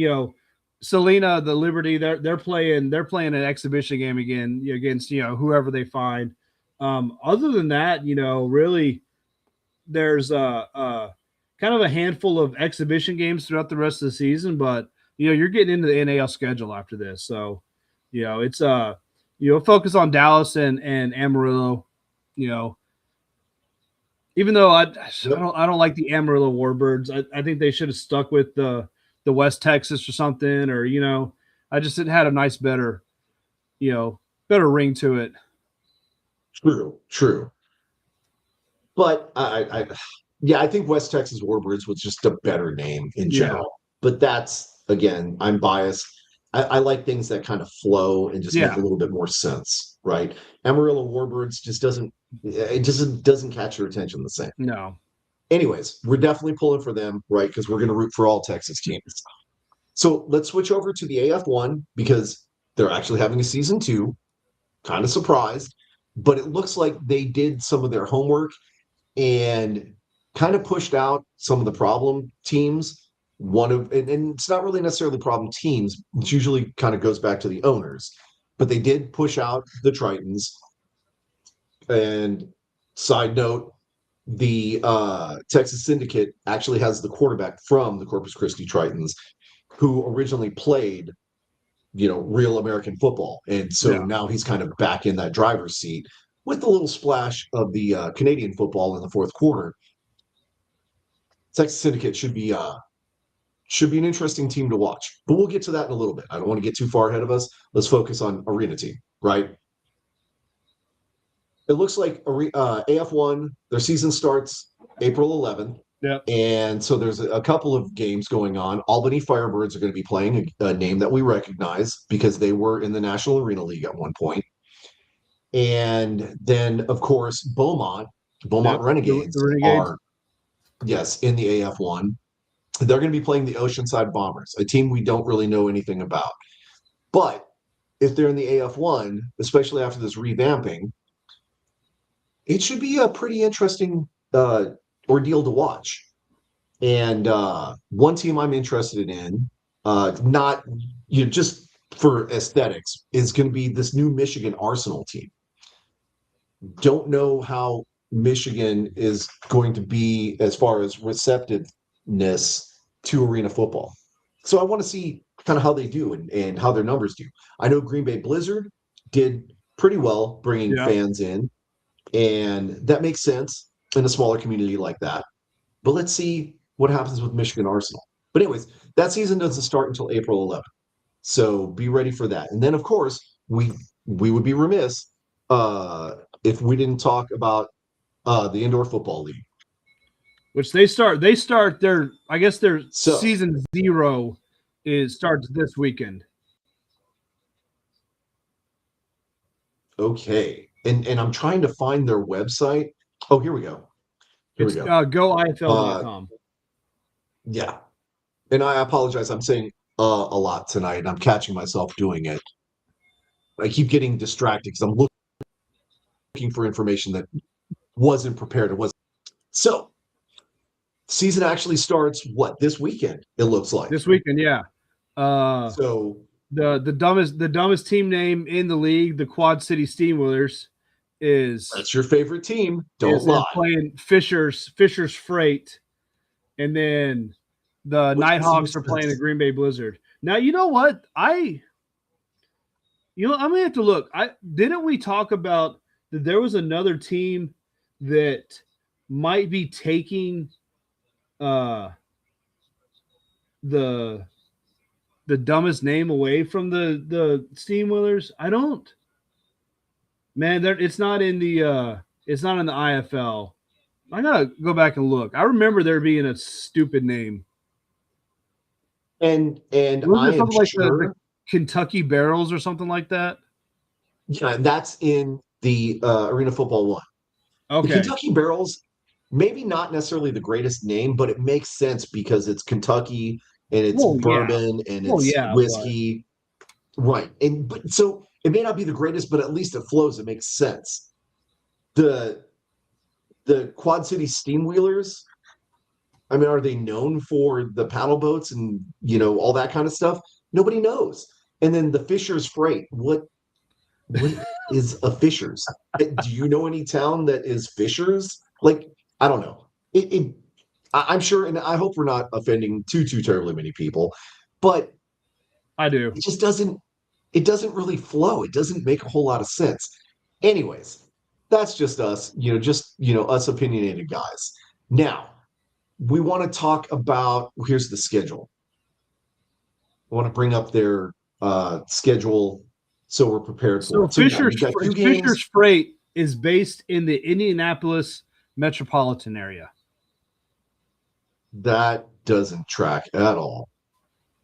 Selena, the Liberty, they're playing an exhibition game again against, whoever they find. Other than that, really there's kind of a handful of exhibition games throughout the rest of the season, but you're getting into the NAL schedule after this. So, it's focus on Dallas and Amarillo, you know, even though I yep, don't like the Amarillo Warbirds. I think they should have stuck with the West Texas or something, or I just it had a nice you know better ring to it. true, true. But yeah, I think West Texas Warbirds was just a better name in Yeah, general. But that's, again, I'm biased. I like things that kind of flow and just make a yeah, little bit more sense, right? Amarillo Warbirds just doesn't catch your attention the same. no, Anyways, we're definitely pulling for them, right? Because we're going to root for all Texas teams. So let's switch over to the AF1 because they're actually having a season 2. Kind of surprised, but it looks like they did some of their homework and kind of pushed out some of the problem teams. And it's not really necessarily problem teams. It usually kind of goes back to the owners, but they did push out the Tritons. And side note, the Texas Syndicate actually has the quarterback from the Corpus Christi Tritons, who originally played, real American football, and so yeah, now he's kind of back in that driver's seat with a little splash of the Canadian football in the fourth quarter. Texas Syndicate should be an interesting team to watch, but we'll get to that in a little bit. I don't want to get too far ahead of us. Let's focus on Arena Team, right? It looks like AF1, their season starts April 11th. yeah, And so there's a couple of games going on. Albany Firebirds are going to be playing a name that we recognize because they were in the National Arena League at one point. And then, of course, Beaumont yep. The Renegades Renegades. are, yes, in the AF1. They're going to be playing the Oceanside Bombers, a team we don't really know anything about. But if they're in the AF1, especially after this revamping, it should be a pretty interesting ordeal to watch. And one team I'm interested in, not just for aesthetics, is going to be this new Michigan Arsenal team. Don't know how Michigan is going to be as far as receptiveness to arena football. So I want to see kind of how they do and how their numbers do. I know Green Bay Blizzard did pretty well bringing Yeah. fans in, and that makes sense in a smaller community like that. But let's see what happens with Michigan Arsenal. But anyways, that season doesn't start until April 11th. So be ready for that. And then of course, we would be remiss if we didn't talk about the indoor football league. Which they start their, I guess their So, season 0 starts this weekend. okay. And I'm trying to find their website. Oh, here we go. Here we It's go. Uh goifl.com. yeah. And I apologize. I'm saying a lot tonight. I'm catching myself doing it. I keep getting distracted because I'm looking for information that wasn't prepared. It wasn't. So, season actually starts what this weekend? It looks like. This weekend, yeah. So The dumbest team name in the league, the Quad City Steamwheelers, that's your favorite team. Don't is lie. playing Fisher's Freight, and then the Which Nighthawks are playing the Green Bay Blizzard. Now you know what I'm gonna have to look. Didn't we talk about that there was another team that might be taking the dumbest name away from the Steamwheelers? I don't. Man, it's not in the IFL. I gotta go back and look. I remember there being a stupid name. And Wasn't I it am something like sure the Kentucky Barrels or something like that? yeah, that's in the Arena Football One. The Okay. Kentucky Barrels, maybe not necessarily the greatest name, but it makes sense because it's Kentucky and it's bourbon and it's whiskey. Right. But so it may not be the greatest, but at least it flows. It makes sense. The Quad City Steamwheelers, I mean, are they known for the paddle boats and all that kind of stuff? Nobody knows. And then the Fisher's Freight. What is a Fisher's? Do you know any town that is Fisher's? Like, I don't know. I'm sure, and I hope we're not offending too terribly many people, but I do. it just doesn't. It doesn't really flow. It doesn't make a whole lot of sense. Anyways, that's just us. Us opinionated guys. Now, we want to talk about. Here's the schedule. I want to bring up their schedule so we're prepared for it. So Fisher's Freight is based in the Indianapolis metropolitan area. That doesn't track at all.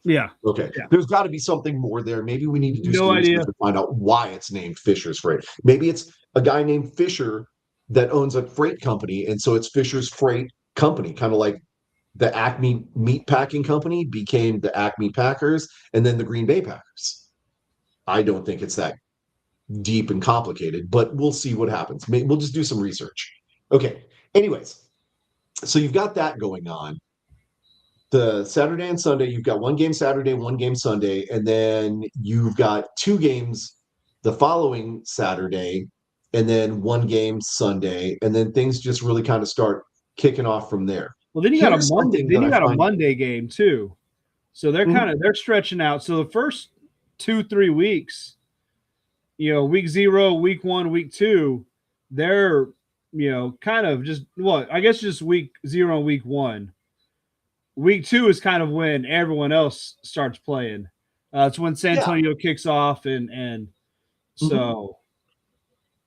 Yeah. Okay. Yeah. There's got to be something more there. Maybe we need to do some research to find out why it's named Fisher's Freight. Maybe it's a guy named Fisher that owns a freight company, and so it's Fisher's Freight Company, kind of like the Acme Meat Packing Company became the Acme Packers and then the Green Bay Packers. I don't think it's that deep and complicated, but we'll see what happens. We'll just do some research. Okay. Anyways, so you've got that going on. The Saturday and Sunday, you've got one game Saturday, one game Sunday, and then you've got two games the following Saturday, and then one game Sunday, and then things just really kind of start kicking off from there. Well, then you got a Monday. Then you got a Monday game too, so they're stretching out. So the first 2-3 weeks, week 0, week 1, week 2, they're kind of just I guess just week 0 and week 1. Week 2 is kind of when everyone else starts playing. It's when San Antonio kicks off, and so.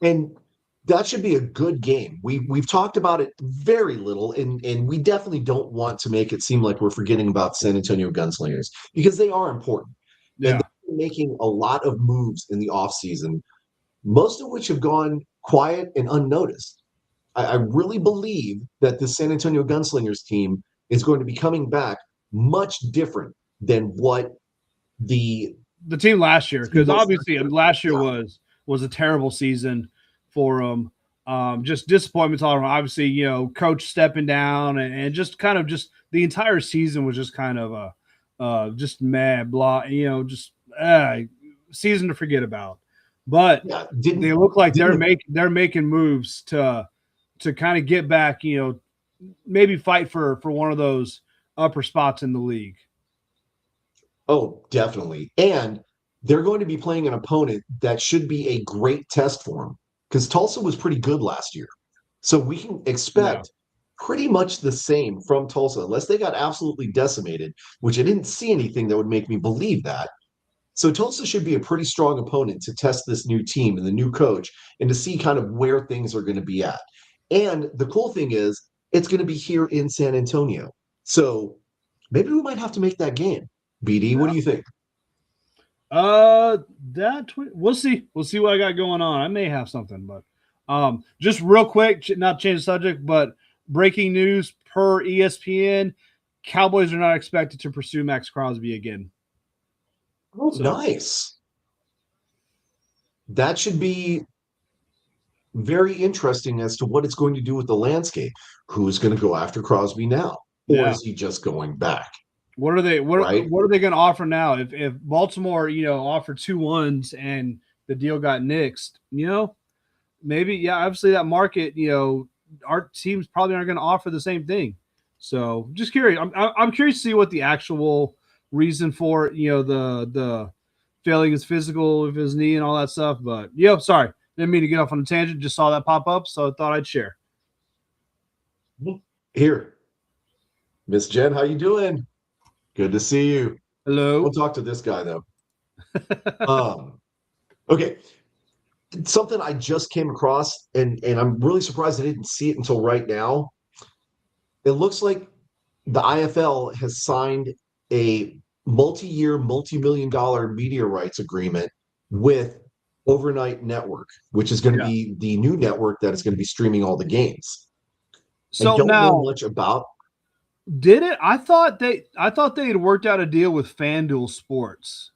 And that should be a good game. We've talked about it very little, and we definitely don't want to make it seem like we're forgetting about San Antonio Gunslingers because they are important. Yeah. And they're making a lot of moves in the offseason, most of which have gone quiet and unnoticed. I really believe that the San Antonio Gunslingers team is going to be coming back much different than what the team last year, because obviously last year was a terrible season for them. Just disappointments all around. Obviously, coach stepping down and just kind of just the entire season was just kind of just mad, blah, just season to forget about. But they look like they're making moves to kind of get back, maybe fight for one of those upper spots in the league. Oh, definitely. And they're going to be playing an opponent that should be a great test for them because Tulsa was pretty good last year. So we can Yeah. expect pretty much the same from Tulsa, unless they got absolutely decimated, which I didn't see anything that would make me believe that. So Tulsa should be a pretty strong opponent to test this new team and the new coach and to see kind of where things are going to be at. And the cool thing is, it's going to be here in San Antonio. So maybe we might have to make that game. BD, what do you think? Uh, we'll see. We'll see what I got going on. I may have something, but just real quick, not change the subject, but breaking news per ESPN: Cowboys are not expected to pursue Max Crosby again. Oh, So nice. That should be very interesting as to what it's going to do with the landscape. Who's going to go after Crosby now? Or yeah, is he just going back? what are they? Right? What are they going to offer now? If Baltimore, offered 2 1s and the deal got nixed, maybe obviously that market, our teams probably aren't going to offer the same thing. So just curious. I'm curious to see what the actual reason for the failing his physical with his knee and all that stuff. But sorry, didn't mean to get off on a tangent. Just saw that pop up, so I thought I'd share. Here, Miss Jen, how you doing? Good to see you. We'll Hello. talk to this guy though. Um, okay, something I just came across, and I'm really surprised I didn't see it until right now. It looks like the IFL has signed a multi-year, multi-million dollar media rights agreement with Overnight Network, which is going to Yeah. be the new network that is going to be streaming all the games. I So don't know now, much about. did it? I thought they had worked out a deal with FanDuel Sports.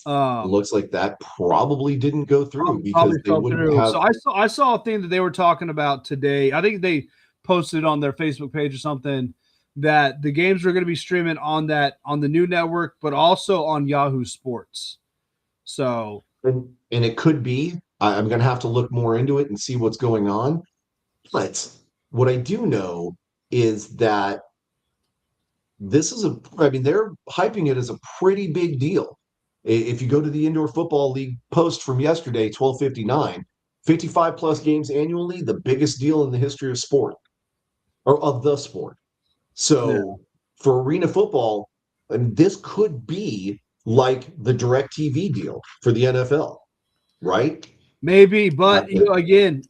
It Um, looks like that probably didn't go through because Probably they fell wouldn't through. have. So I saw a thing that they were talking about today. I think they posted on their Facebook page or something that the games were going to be streaming on the new network, but also on Yahoo Sports. So And it could be. I'm going to have to look more into it and see what's going on. But what I do know is that this is I mean, they're hyping it as a pretty big deal. If you go to the Indoor Football League post from yesterday, 12:59, 55 plus games annually, the biggest deal in the history of sport or of the sport. yeah, So for arena football, and this could be like the direct TV deal for the NFL, right? maybe, but Have to, again,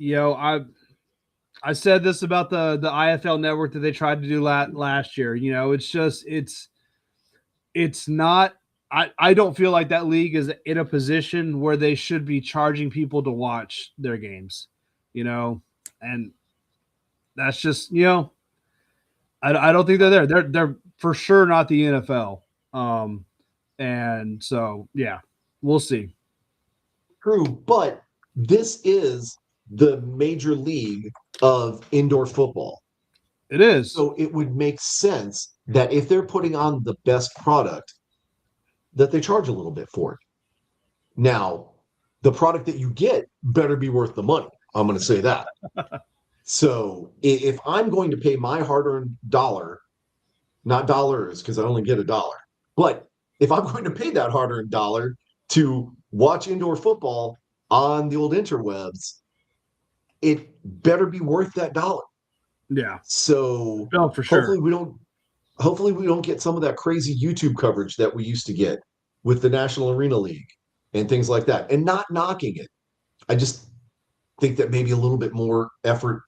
I said this about the IFL network that they tried to do last year. It's just it's not. I don't feel like that league is in a position where they should be charging people to watch their games, and that's just I don't think they're there. They're for sure not the NFL. And so yeah, we'll see. true, but this is the major league of indoor football. It is. So it would make sense that if they're putting on the best product, that they charge a little bit for it. Now, the product that you get better be worth the money. I'm going to say that. So if I'm going to pay my hard-earned dollar, not dollars because I only get a dollar, but if I'm going to pay that hard-earned dollar to watch indoor football on the old interwebs, it better be worth that dollar. Yeah. So No, for sure. hopefully we don't hopefully we don't get some of that crazy YouTube coverage that we used to get with the National Arena League and things like that. And not knocking it. I just think that maybe a little bit more effort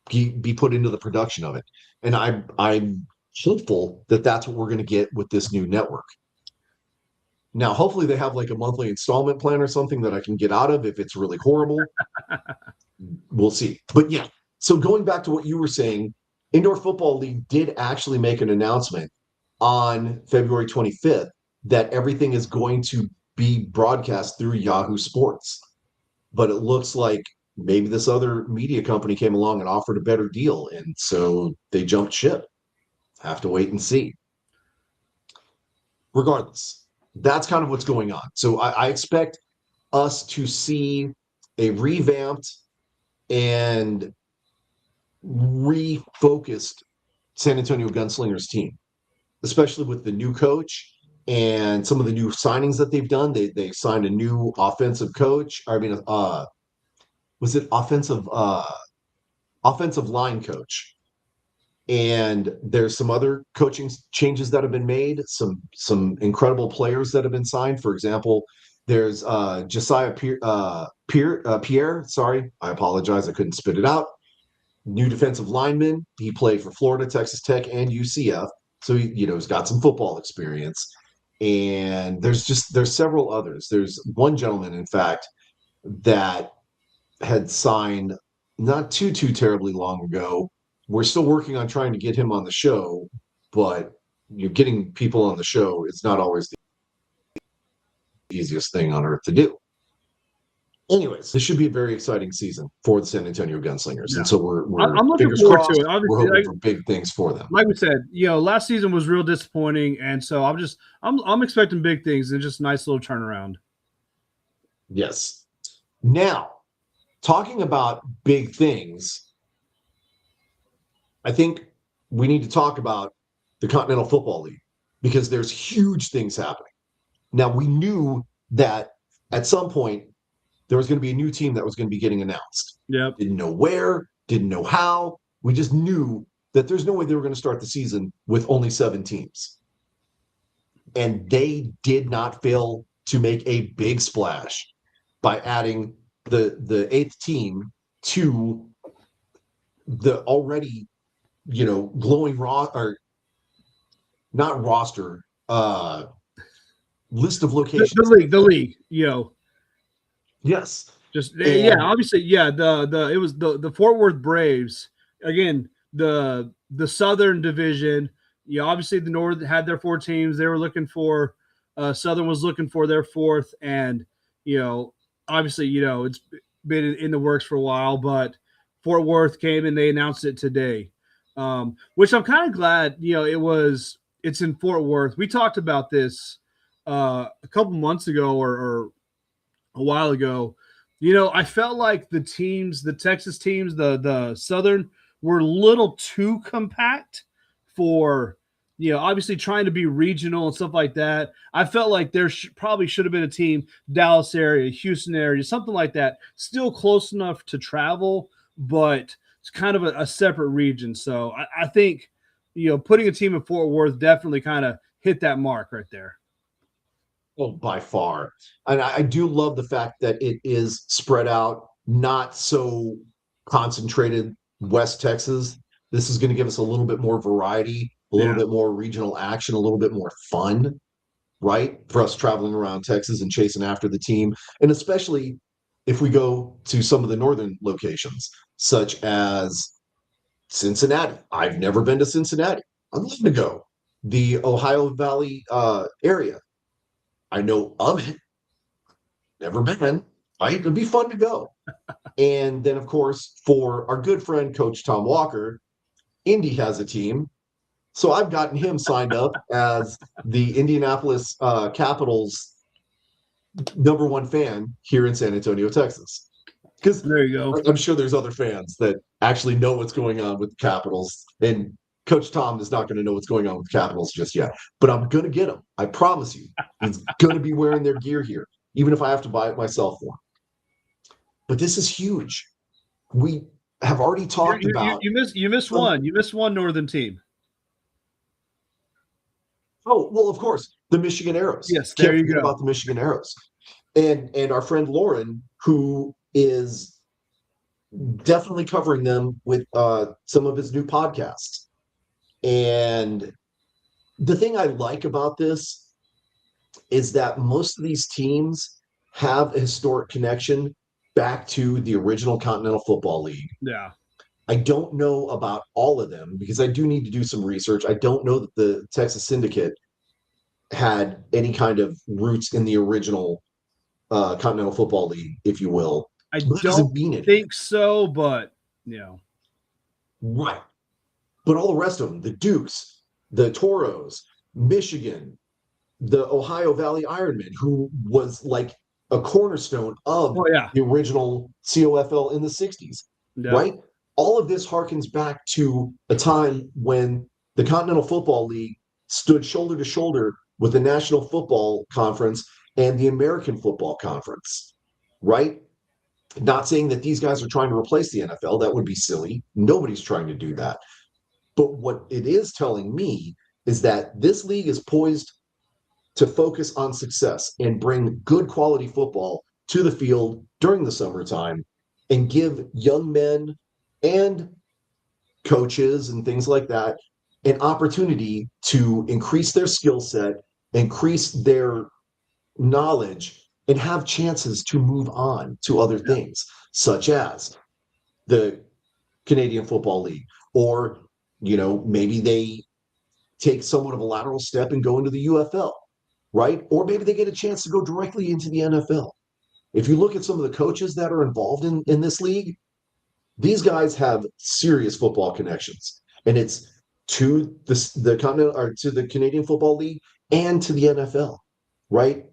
be put into the production of it. And I'm hopeful that that's what we're going to get with this new network. Now, hopefully they have like a monthly installment plan or something that I can get out of if it's really horrible. We'll see. But yeah, so going back to what you were saying, Indoor Football League did actually make an announcement on February 25th that everything is going to be broadcast through Yahoo Sports. But it looks like maybe this other media company came along and offered a better deal. And so they jumped ship. Have to wait and see. Regardless, that's kind of what's going on. So I expect us to see a revamped and refocused San Antonio Gunslingers team, especially with the new coach and some of the new signings that they've done. They signed a new offensive coach. I mean, was it offensive line coach? And there's some other coaching changes that have been made. Some incredible players that have been signed. For example, there's Josiah Pierre. Sorry, I apologize. I couldn't spit it out. New defensive lineman. He played for Florida, Texas Tech, and UCF. So he's got some football experience. And there's several others. There's one gentleman, in fact, that had signed not too terribly long ago. We're still working on trying to get him on the show, but getting people on the show is not always the easiest thing on earth to do. Anyways, this should be a very exciting season for the San Antonio Gunslingers, Yeah. and so we're I'm looking fingers forward crossed. to it. We're Obviously, hoping for big things for them. like we said, last season was real disappointing, and so I'm expecting big things and just a nice little turnaround. Yes. Now, talking about big things, I think we need to talk about the Continental Football League because there's huge things happening. Now, we knew that at some point there was going to be a new team that was going to be getting announced. Yep. Didn't know where, didn't know how. We just knew that there's no way they were going to start the season with only 7 teams. And they did not fail to make a big splash by adding the 8th team to the already glowing or not roster, list of locations. The league, Yes. Obviously, it was the Fort Worth Braves again, the Southern Division. Obviously the North had their 4 teams. They were looking for Southern was looking for their 4th, and obviously it's been in the works for a while, but Fort Worth came and they announced it today, which I'm kind of glad. It's in Fort Worth. We talked about this a couple months ago or a while ago. I felt like the Texas teams, the Southern, were a little too compact for, obviously trying to be regional and stuff like that. I felt like there probably should have been a team, Dallas area, Houston area, something like that, still close enough to travel, but it's kind of a separate region. So I think, putting a team in Fort Worth definitely kind of hit that mark right there. Oh, by far. And I do love the fact that it is spread out, not so concentrated West Texas. This is going to give us a little bit more variety, a little bit more regional action, a little bit more fun, right? For us traveling around Texas and chasing after the team. And especially if we go to some of the northern locations, such as Cincinnati. I've never been to Cincinnati. I'd love to go. The Ohio Valley area. I know of it. Never been. Right? It'd be fun to go. And then, of course, for our good friend, Coach Tom Walker, Indy has a team. So I've gotten him signed up as the Indianapolis Capitals #1 fan here in San Antonio, Texas. Because there you go. I'm sure there's other fans that actually know what's going on with the Capitals. And Coach Tom is not going to know what's going on with Capitals just yet. But I'm going to get him. I promise you. He's going to be wearing their gear here, even if I have to buy it myself for him. But this is huge. We have already talked about. You missed one. You missed one northern team. Oh, well, of course, the Michigan Arrows. Yes, there you go. About the Michigan Arrows. And our friend Lauren, who is definitely covering them with some of his new podcasts. And the thing I like about this is that most of these teams have a historic connection back to the original Continental Football League. Yeah. I don't know about all of them because I do need to do some research. I don't know that the Texas Syndicate had any kind of roots in the original Continental Football League, if you will. I don't think so, but right. But all the rest of them, the Dukes, the Toros, Michigan, the Ohio Valley Ironmen, who was like a cornerstone of the original COFL in the 60s, right? All of this harkens back to a time when the Continental Football League stood shoulder to shoulder with the National Football Conference and the American Football Conference, right? Not saying that these guys are trying to replace the NFL. That would be silly. Nobody's trying to do that. But what it is telling me is that this league is poised to focus on success and bring good quality football to the field during the summertime and give young men and coaches and things like that an opportunity to increase their skill set, increase their knowledge, and have chances to move on to other Yeah. things, such as the Canadian Football League, or maybe they take somewhat of a lateral step and go into the UFL, right? Or maybe they get a chance to go directly into the NFL. If you look at some of the coaches that are involved in this league, these guys have serious football connections, and it's to the continental or to the Canadian Football League and to the NFL, right?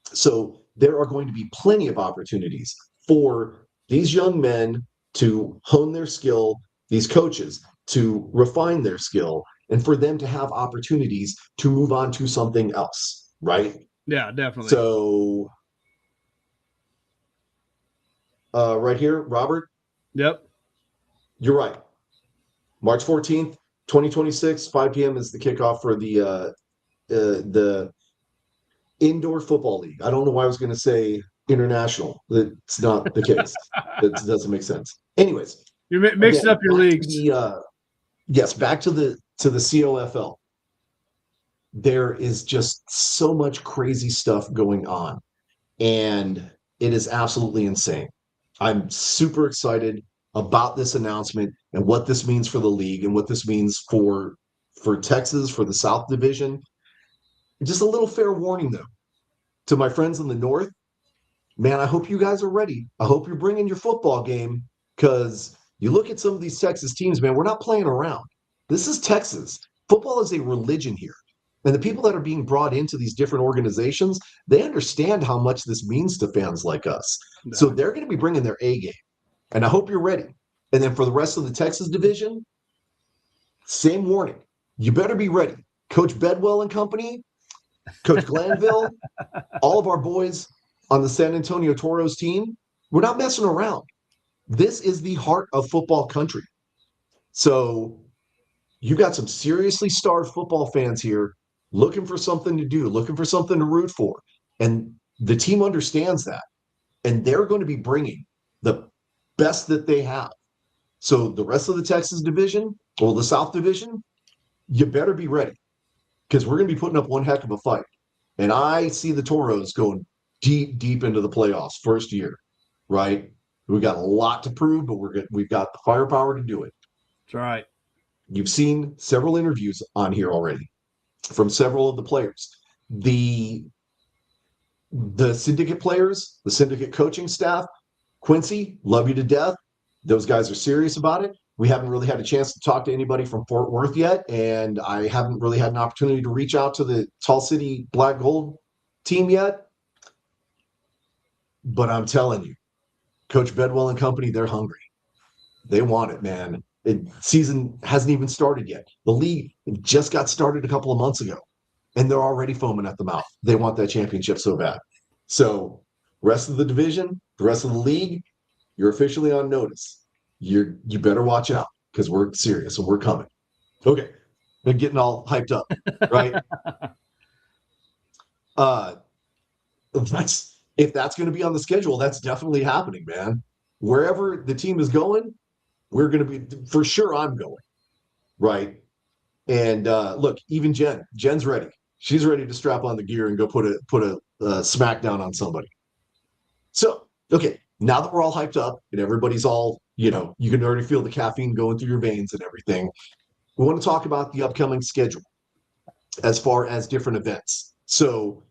So there are going to be plenty of opportunities for these young men to hone their skill, these coaches to refine their skill, and for them to have opportunities to move on to something else, right? Yeah, definitely. So, right here, Robert, Yep. you're right. March 14th, 2026, 5 p.m. is the kickoff for the Indoor Football League. I don't know why I was going to say international. It's not the case. That doesn't make sense. Anyways, You're mixing again, up your back to leagues. the back to the COFL. There is just so much crazy stuff going on, and it is absolutely insane. I'm super excited about this announcement and what this means for the league and what this means for Texas, for the South Division. Just a little fair warning though to my friends in the North. Man, I hope you guys are ready. I hope you're bringing your football game, because you look at some of these Texas teams, man, we're not playing around. This is Texas. Football is a religion here. And the people that are being brought into these different organizations, they understand how much this means to fans like us. So Yeah. they're going to be bringing their A game. And I hope you're ready. And then for the rest of the Texas division, same warning. You better be ready. Coach Bedwell and company, Coach Glanville, all of our boys on the San Antonio Toros team, we're not messing around. This is the heart of football country. So you got some seriously starved football fans here looking for something to do, looking for something to root for. And the team understands that. And they're going to be bringing the best that they have. So the rest of the Texas division or the South division, you better be ready, because we're going to be putting up one heck of a fight. And I see the Toros going deep, deep into the playoffs first year, right? We got a lot to prove, but we've got the firepower to do it. That's right. You've seen several interviews on here already from several of the players. The syndicate players, the syndicate coaching staff, Quincy, love you to death. Those guys are serious about it. We haven't really had a chance to talk to anybody from Fort Worth yet, and I haven't really had an opportunity to reach out to the Tall City Black Gold team yet. But I'm telling you, Coach Bedwell and company, they're hungry. They want it, man. Season hasn't even started yet. The league just got started a couple of months ago, and they're already foaming at the mouth. They want that championship so bad. So, rest of the division, the rest of the league, you're officially on notice. You better watch out, because we're serious and we're coming. Okay, they're getting all hyped up, right? uh, that's if that's going to be on the schedule, that's definitely happening, man. Wherever the team is going, we're going to be for sure. I'm going, right. And look, even Jen's ready. She's ready to strap on the gear and go put a smackdown on somebody. So, okay, now that we're all hyped up and everybody's all, you can already feel the caffeine going through your veins and everything, we want to talk about the upcoming schedule as far as different events. So,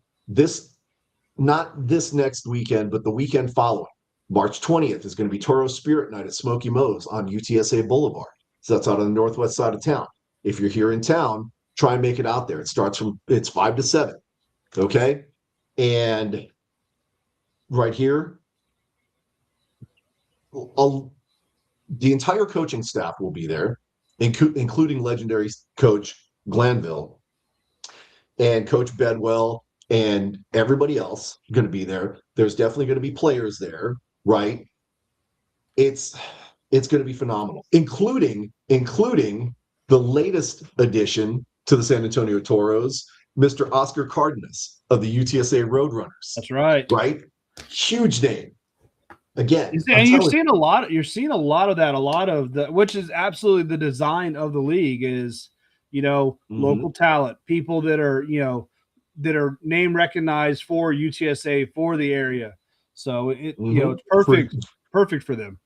not this next weekend, but the weekend following, March 20th, is going to be Toro Spirit Night at Smoky Moe's on UTSA Boulevard. So that's out on the northwest side of town. If you're here in town, try and make it out there. It's 5 to 7. Okay. And right here, the entire coaching staff will be there, including legendary coach Glanville. and Coach Bedwell and everybody else going to be there. There's definitely going to be players there, right? It's it's going to be phenomenal, including the latest addition to the San Antonio Toros, Mr. Oscar Cardenas of the UTSA Roadrunners, That's right. right? Huge name. Again, I'm And you're telling seeing a lot. You're seeing a lot of that. A lot of the, which is absolutely the design of the league, is you. local talent, people that are that are name recognized for UTSA, for the area. So it's For perfect for them.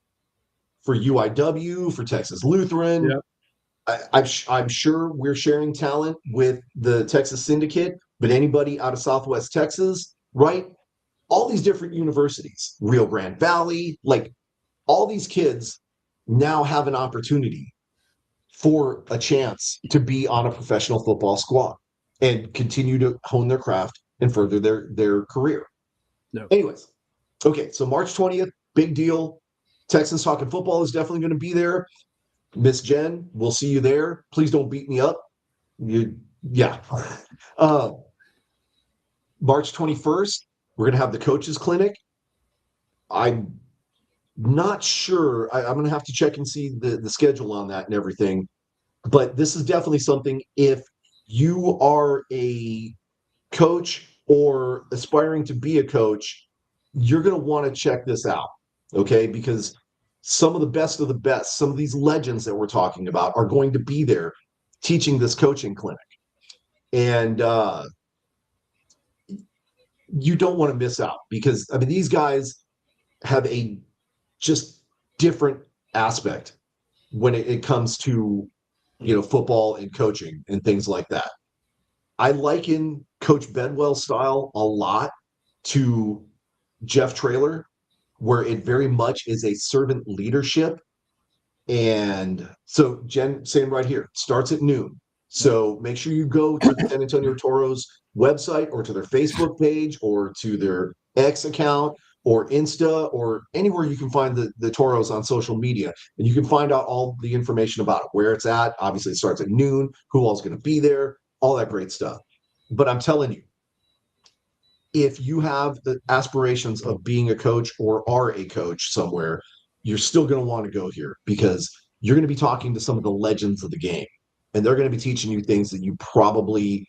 UIW, for Texas Lutheran. Yeah, I'm sure we're sharing talent with the Texas Syndicate, but anybody out of Southwest Texas, right? All these different universities, Rio Grande Valley, like all these kids now have an opportunity for a chance to be on a professional football squad and continue to hone their craft and further their career. no, Anyways, okay, so March 20th, big deal. Texans Talking Football is definitely going to be there. Miss Jen, we'll see you there. Please don't beat me up. Yeah. Uh, March 21st, we're going to have the coaches clinic. I'm not sure. I'm going to have to check and see the schedule on that and everything. But this is definitely something, if you are a coach or aspiring to be a coach, you're going to want to check this out. Okay. Because some of the best, some of these legends that we're talking about are going to be there teaching this coaching clinic. And you don't want to miss out because, I mean, these guys have a just different aspect when it comes to, football and coaching and things like that. I liken Coach Bedwell's style a lot to Jeff Traylor, where it very much is a servant leadership. And so Jen saying right here, starts at noon. So make sure you go to the San Antonio Toros website or to their Facebook page or to their X account or Insta or anywhere you can find the Toros on social media. And you can find out all the information about it, where it's at. Obviously, it starts at noon, who all's going to be there, all that great stuff. But I'm telling you, if you have the aspirations of being a coach or are a coach somewhere, you're still going to want to go here because you're going to be talking to some of the legends of the game. And they're going to be teaching you things that you probably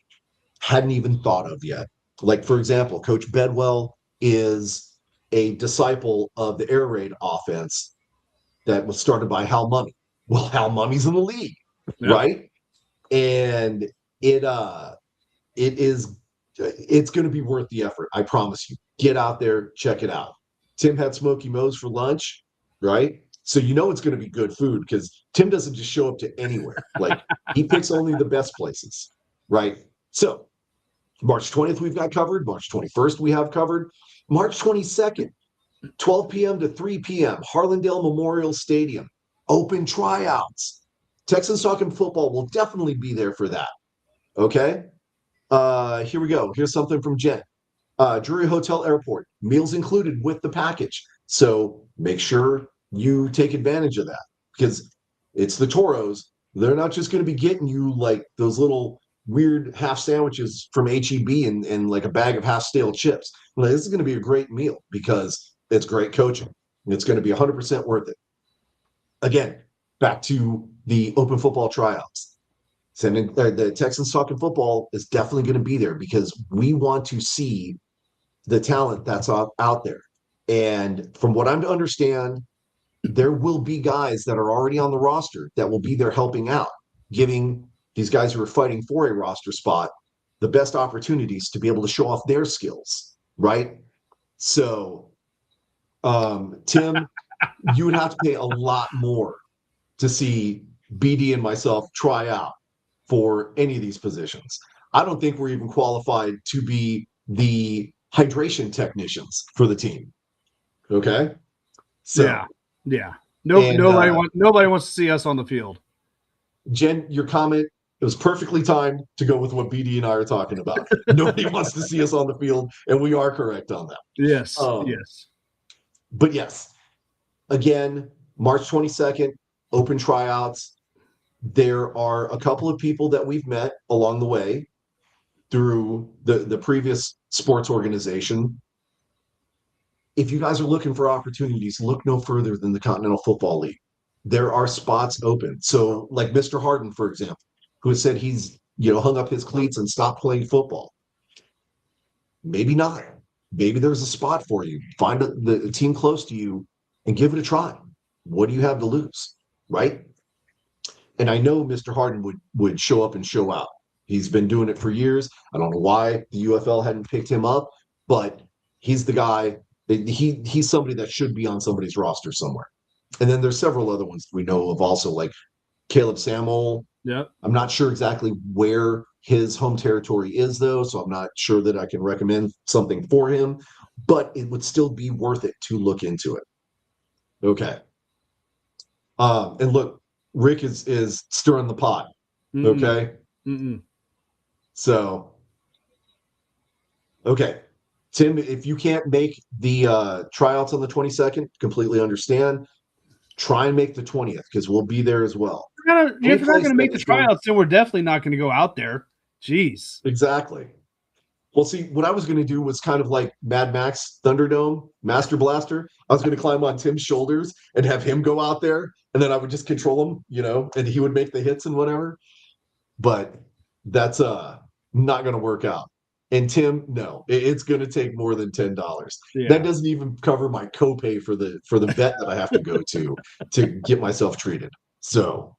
hadn't even thought of yet. Like, for example, Coach Bedwell is a disciple of the air raid offense that was started by Hal Mummy. Well, Hal Mummy's in the league, yeah, right? And it it is it's going to be worth the effort. I promise you. Get out there, check it out. Tim had Smoky Moe's for lunch, right? So you know it's going to be good food because Tim doesn't just show up to anywhere. Like he picks only the best places, right? So March 20th we've got covered. March 21st we have covered. March 22nd, 12 p.m. to 3 p.m. Harlandale Memorial Stadium, open tryouts. Texans Talking Football will definitely be there for that. Okay. Here we go. Here's something from Jen. Drury Hotel Airport, meals included with the package. So make sure you take advantage of that because it's the Toros. They're not just going to be getting you like those little weird half sandwiches from HEB and like a bag of half stale chips. Like, this is going to be a great meal because it's great coaching. It's going to be 100% worth it. Again, back to the open football tryouts. The Texans Talking Football is definitely going to be there because we want to see the talent that's out there. And from what I'm to understand, there will be guys that are already on the roster that will be there helping out, giving these guys who are fighting for a roster spot the best opportunities to be able to show off their skills, right? So, Tim, you would have to pay a lot more to see BD and myself try out for any of these positions. I don't think we're even qualified to be the hydration technicians for the team. Okay. yeah, So, yeah. and Nobody wants to see us on the field. Jen, your comment, it was perfectly timed to go with what BD and I are talking about. Nobody wants to see us on the field, and we are correct on that. Yes, Um, yes. but yes, again, March 22nd, open tryouts. There are a couple of people that we've met along the way. through the previous sports organization. If you guys are looking for opportunities, look no further than the Continental Football League. There are spots open. So, like Mr. Harden, for example, who said he's hung up his cleats and stopped playing football. Maybe not. Maybe there's a spot for you. Find the team close to you and give it a try. What do you have to lose, right? And I know Mr. Harden would show up and show out. He's been doing it for years. I don't know why the UFL hadn't picked him up, but he's the guy. He's somebody that should be on somebody's roster somewhere. And then there's several other ones we know of also, like Caleb Samuel. Yep. I'm not sure exactly where his home territory is, though, so I'm not sure that I can recommend something for him, but it would still be worth it to look into it. Okay. And look, Rick is stirring the pot. Mm-mm. Okay. Mm-mm. So, okay. Tim, if you can't make the tryouts on the 22nd, completely understand. Try and make the 20th because we'll be there as well. If we're not going to make the tryouts, then we're definitely not going to go out there. Jeez. Exactly. Well, see, what I was going to do was kind of like Mad Max Thunderdome, Master Blaster. I was going to climb on Tim's shoulders and have him go out there, and then I would just control him, and he would make the hits and whatever. But that's not going to work out. And Tim, no, it's going to take more than $10. Yeah. That doesn't even cover my copay for the vet that I have to go to get myself treated. So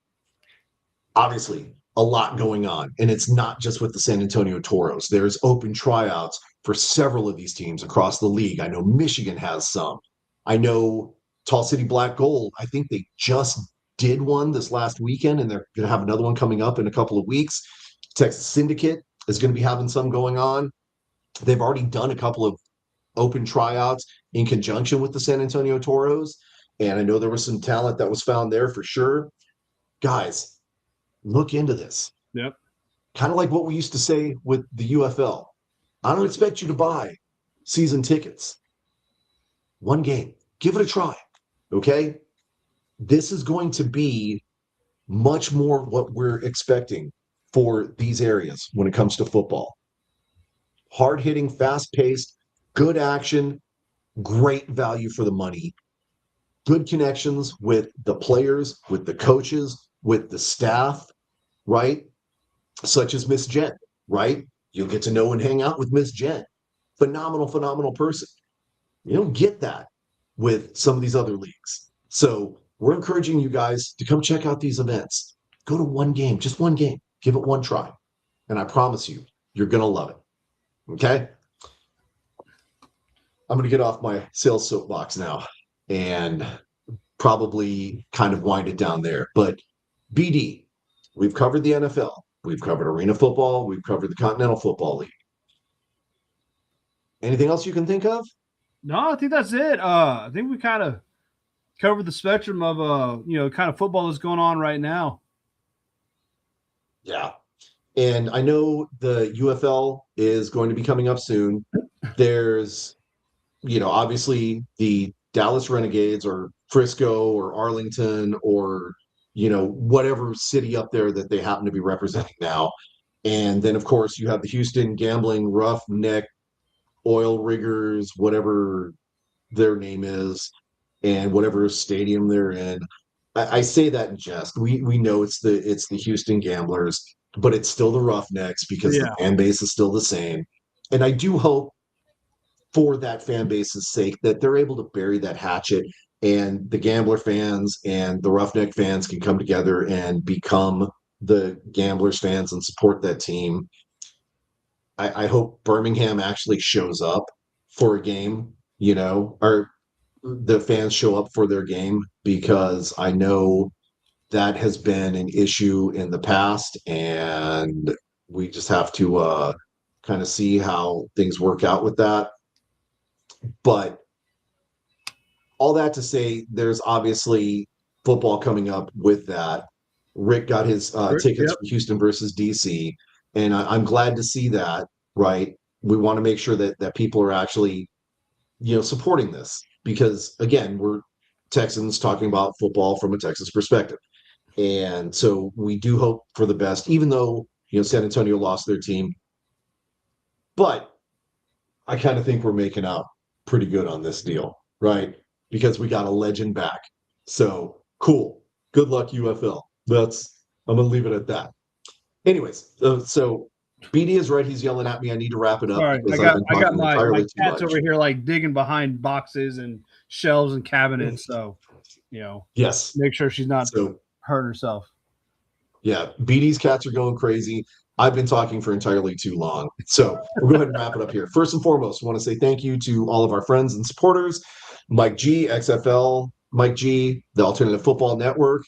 obviously a lot going on, and it's not just with the San Antonio Toros. There's open tryouts for several of these teams across the league. I know Michigan has some. I know Tall City Black Gold, I think they just did one this last weekend, and they're going to have another one coming up in a couple of weeks. Texas Syndicate is going to be having some going on. They've already done a couple of open tryouts in conjunction with the San Antonio Toros, and I know there was some talent that was found there for sure. Guys, look into this. Yep. Kind of like what we used to say with the UFL. I don't expect you to buy season tickets. One game. Give it a try. Okay? This is going to be much more what we're expecting for these areas when it comes to football. Hard-hitting, fast-paced, good action, great value for the money, good connections with the players, with the coaches, with the staff, right? Such as Miss Jen, right? You'll get to know and hang out with Miss Jen. Phenomenal person. You don't get that with some of these other leagues. So we're encouraging you guys to come check out these events. Go to one game, just one game. Give it one try. And I promise you, you're going to love it. Okay? I'm going to get off my sales soapbox now and probably kind of wind it down there. But BD, we've covered the NFL. We've covered arena football. We've covered the Continental Football League. Anything else you can think of? No, I think that's it. I think we kind of covered the spectrum of kind of football that's going on right now. Yeah. And I know the UFL is going to be coming up soon. There's, obviously the Dallas Renegades or Frisco or Arlington or, whatever city up there that they happen to be representing now. And then, of course, you have the Houston Gambling Roughneck Oil Riggers, whatever their name is, and whatever stadium they're in. I say that in jest. We know it's the Houston Gamblers, but it's still the Roughnecks because the fan base is still the same. And I do hope for that fan base's sake that they're able to bury that hatchet and the Gambler fans and the Roughneck fans can come together and become the Gamblers fans and support that team. I hope Birmingham actually shows up for a game, or the fans show up for their game, because I know that has been an issue in the past, and we just have to kind of see how things work out with that. But all that to say, there's obviously football coming up with that. Rick got his tickets for Houston versus DC, and I'm glad to see that, right? We want to make sure that people are actually, supporting this, because again, we're Texans talking about football from a Texas perspective. And so we do hope for the best, even though, San Antonio lost their team. But I kind of think we're making out pretty good on this deal, right? Because we got a legend back. So cool. Good luck, UFL. I'm gonna leave it at that. Anyways, so BD is right. He's yelling at me. I need to wrap it up Sorry, because I've been I got talking my entirely too cats much. over here like digging behind boxes and shelves and cabinets. So, Yes. make sure she's not So hurting herself. yeah, BD's cats are going crazy. I've been talking for entirely too long. So we'll go ahead and wrap it up here. First and foremost, I want to say thank you to all of our friends and supporters, Mike G, XFL, Mike G, the Alternative Football Network.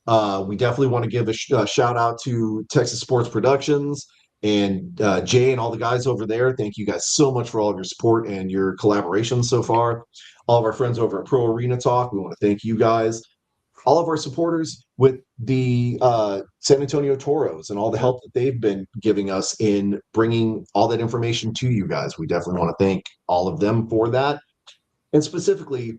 We definitely want to give a shout out to Texas Sports Productions and Jay and all the guys over there. Thank you guys so much for all of your support and your collaboration so far. All of our friends over at Pro Arena Talk, we want to thank you guys, all of our supporters with the San Antonio Toros and all the help that they've been giving us in bringing all that information to you guys. We definitely want to thank all of them for that. And specifically,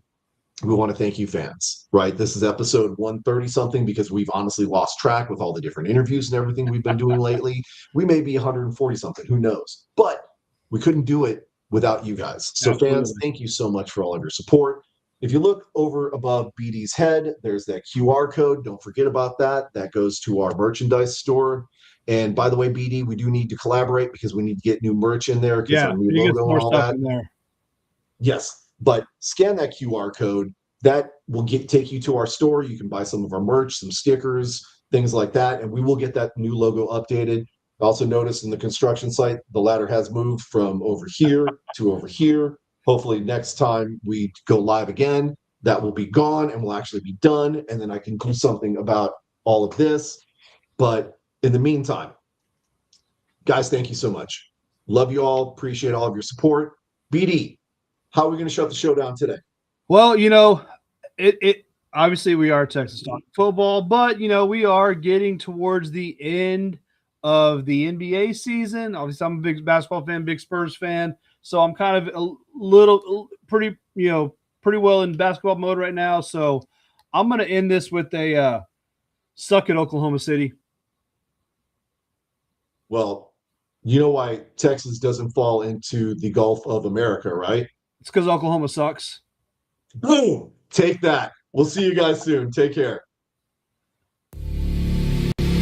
we want to thank you fans, right? This is episode 130 something because we've honestly lost track with all the different interviews and everything we've been doing lately. We may be 140 something, who knows? But we couldn't do it without you guys. So fans, Absolutely. thank you so much for all of your support. If you look over above BD's head, there's that QR code. Don't forget about that. That goes to our merchandise store. And by the way, BD, we do need to collaborate because we need to get new merch in there because Yeah, our new you get logo some and more all stuff that. in there. Yes, but scan that QR code. That will take you to our store. You can buy some of our merch, some stickers, things like that, and we will get that new logo updated. I also noticed in the construction site, the ladder has moved from over here to over here. Hopefully, next time we go live again, that will be gone and will actually be done, and then I can do something about all of this. But in the meantime, guys, thank you so much. Love you all. Appreciate all of your support. BD, how are we going to shut the show down today? Well, it obviously we are Texas talking football, but we are getting towards the end of the NBA season. Obviously, I'm a big basketball fan, big Spurs fan, so I'm kind of a little pretty pretty well in basketball mode right now. So I'm gonna end this with a suck at Oklahoma City. Well, you know why Texas doesn't fall into the Gulf of America, right? It's because Oklahoma sucks. Boom! Take that. We'll see you guys soon. Take care.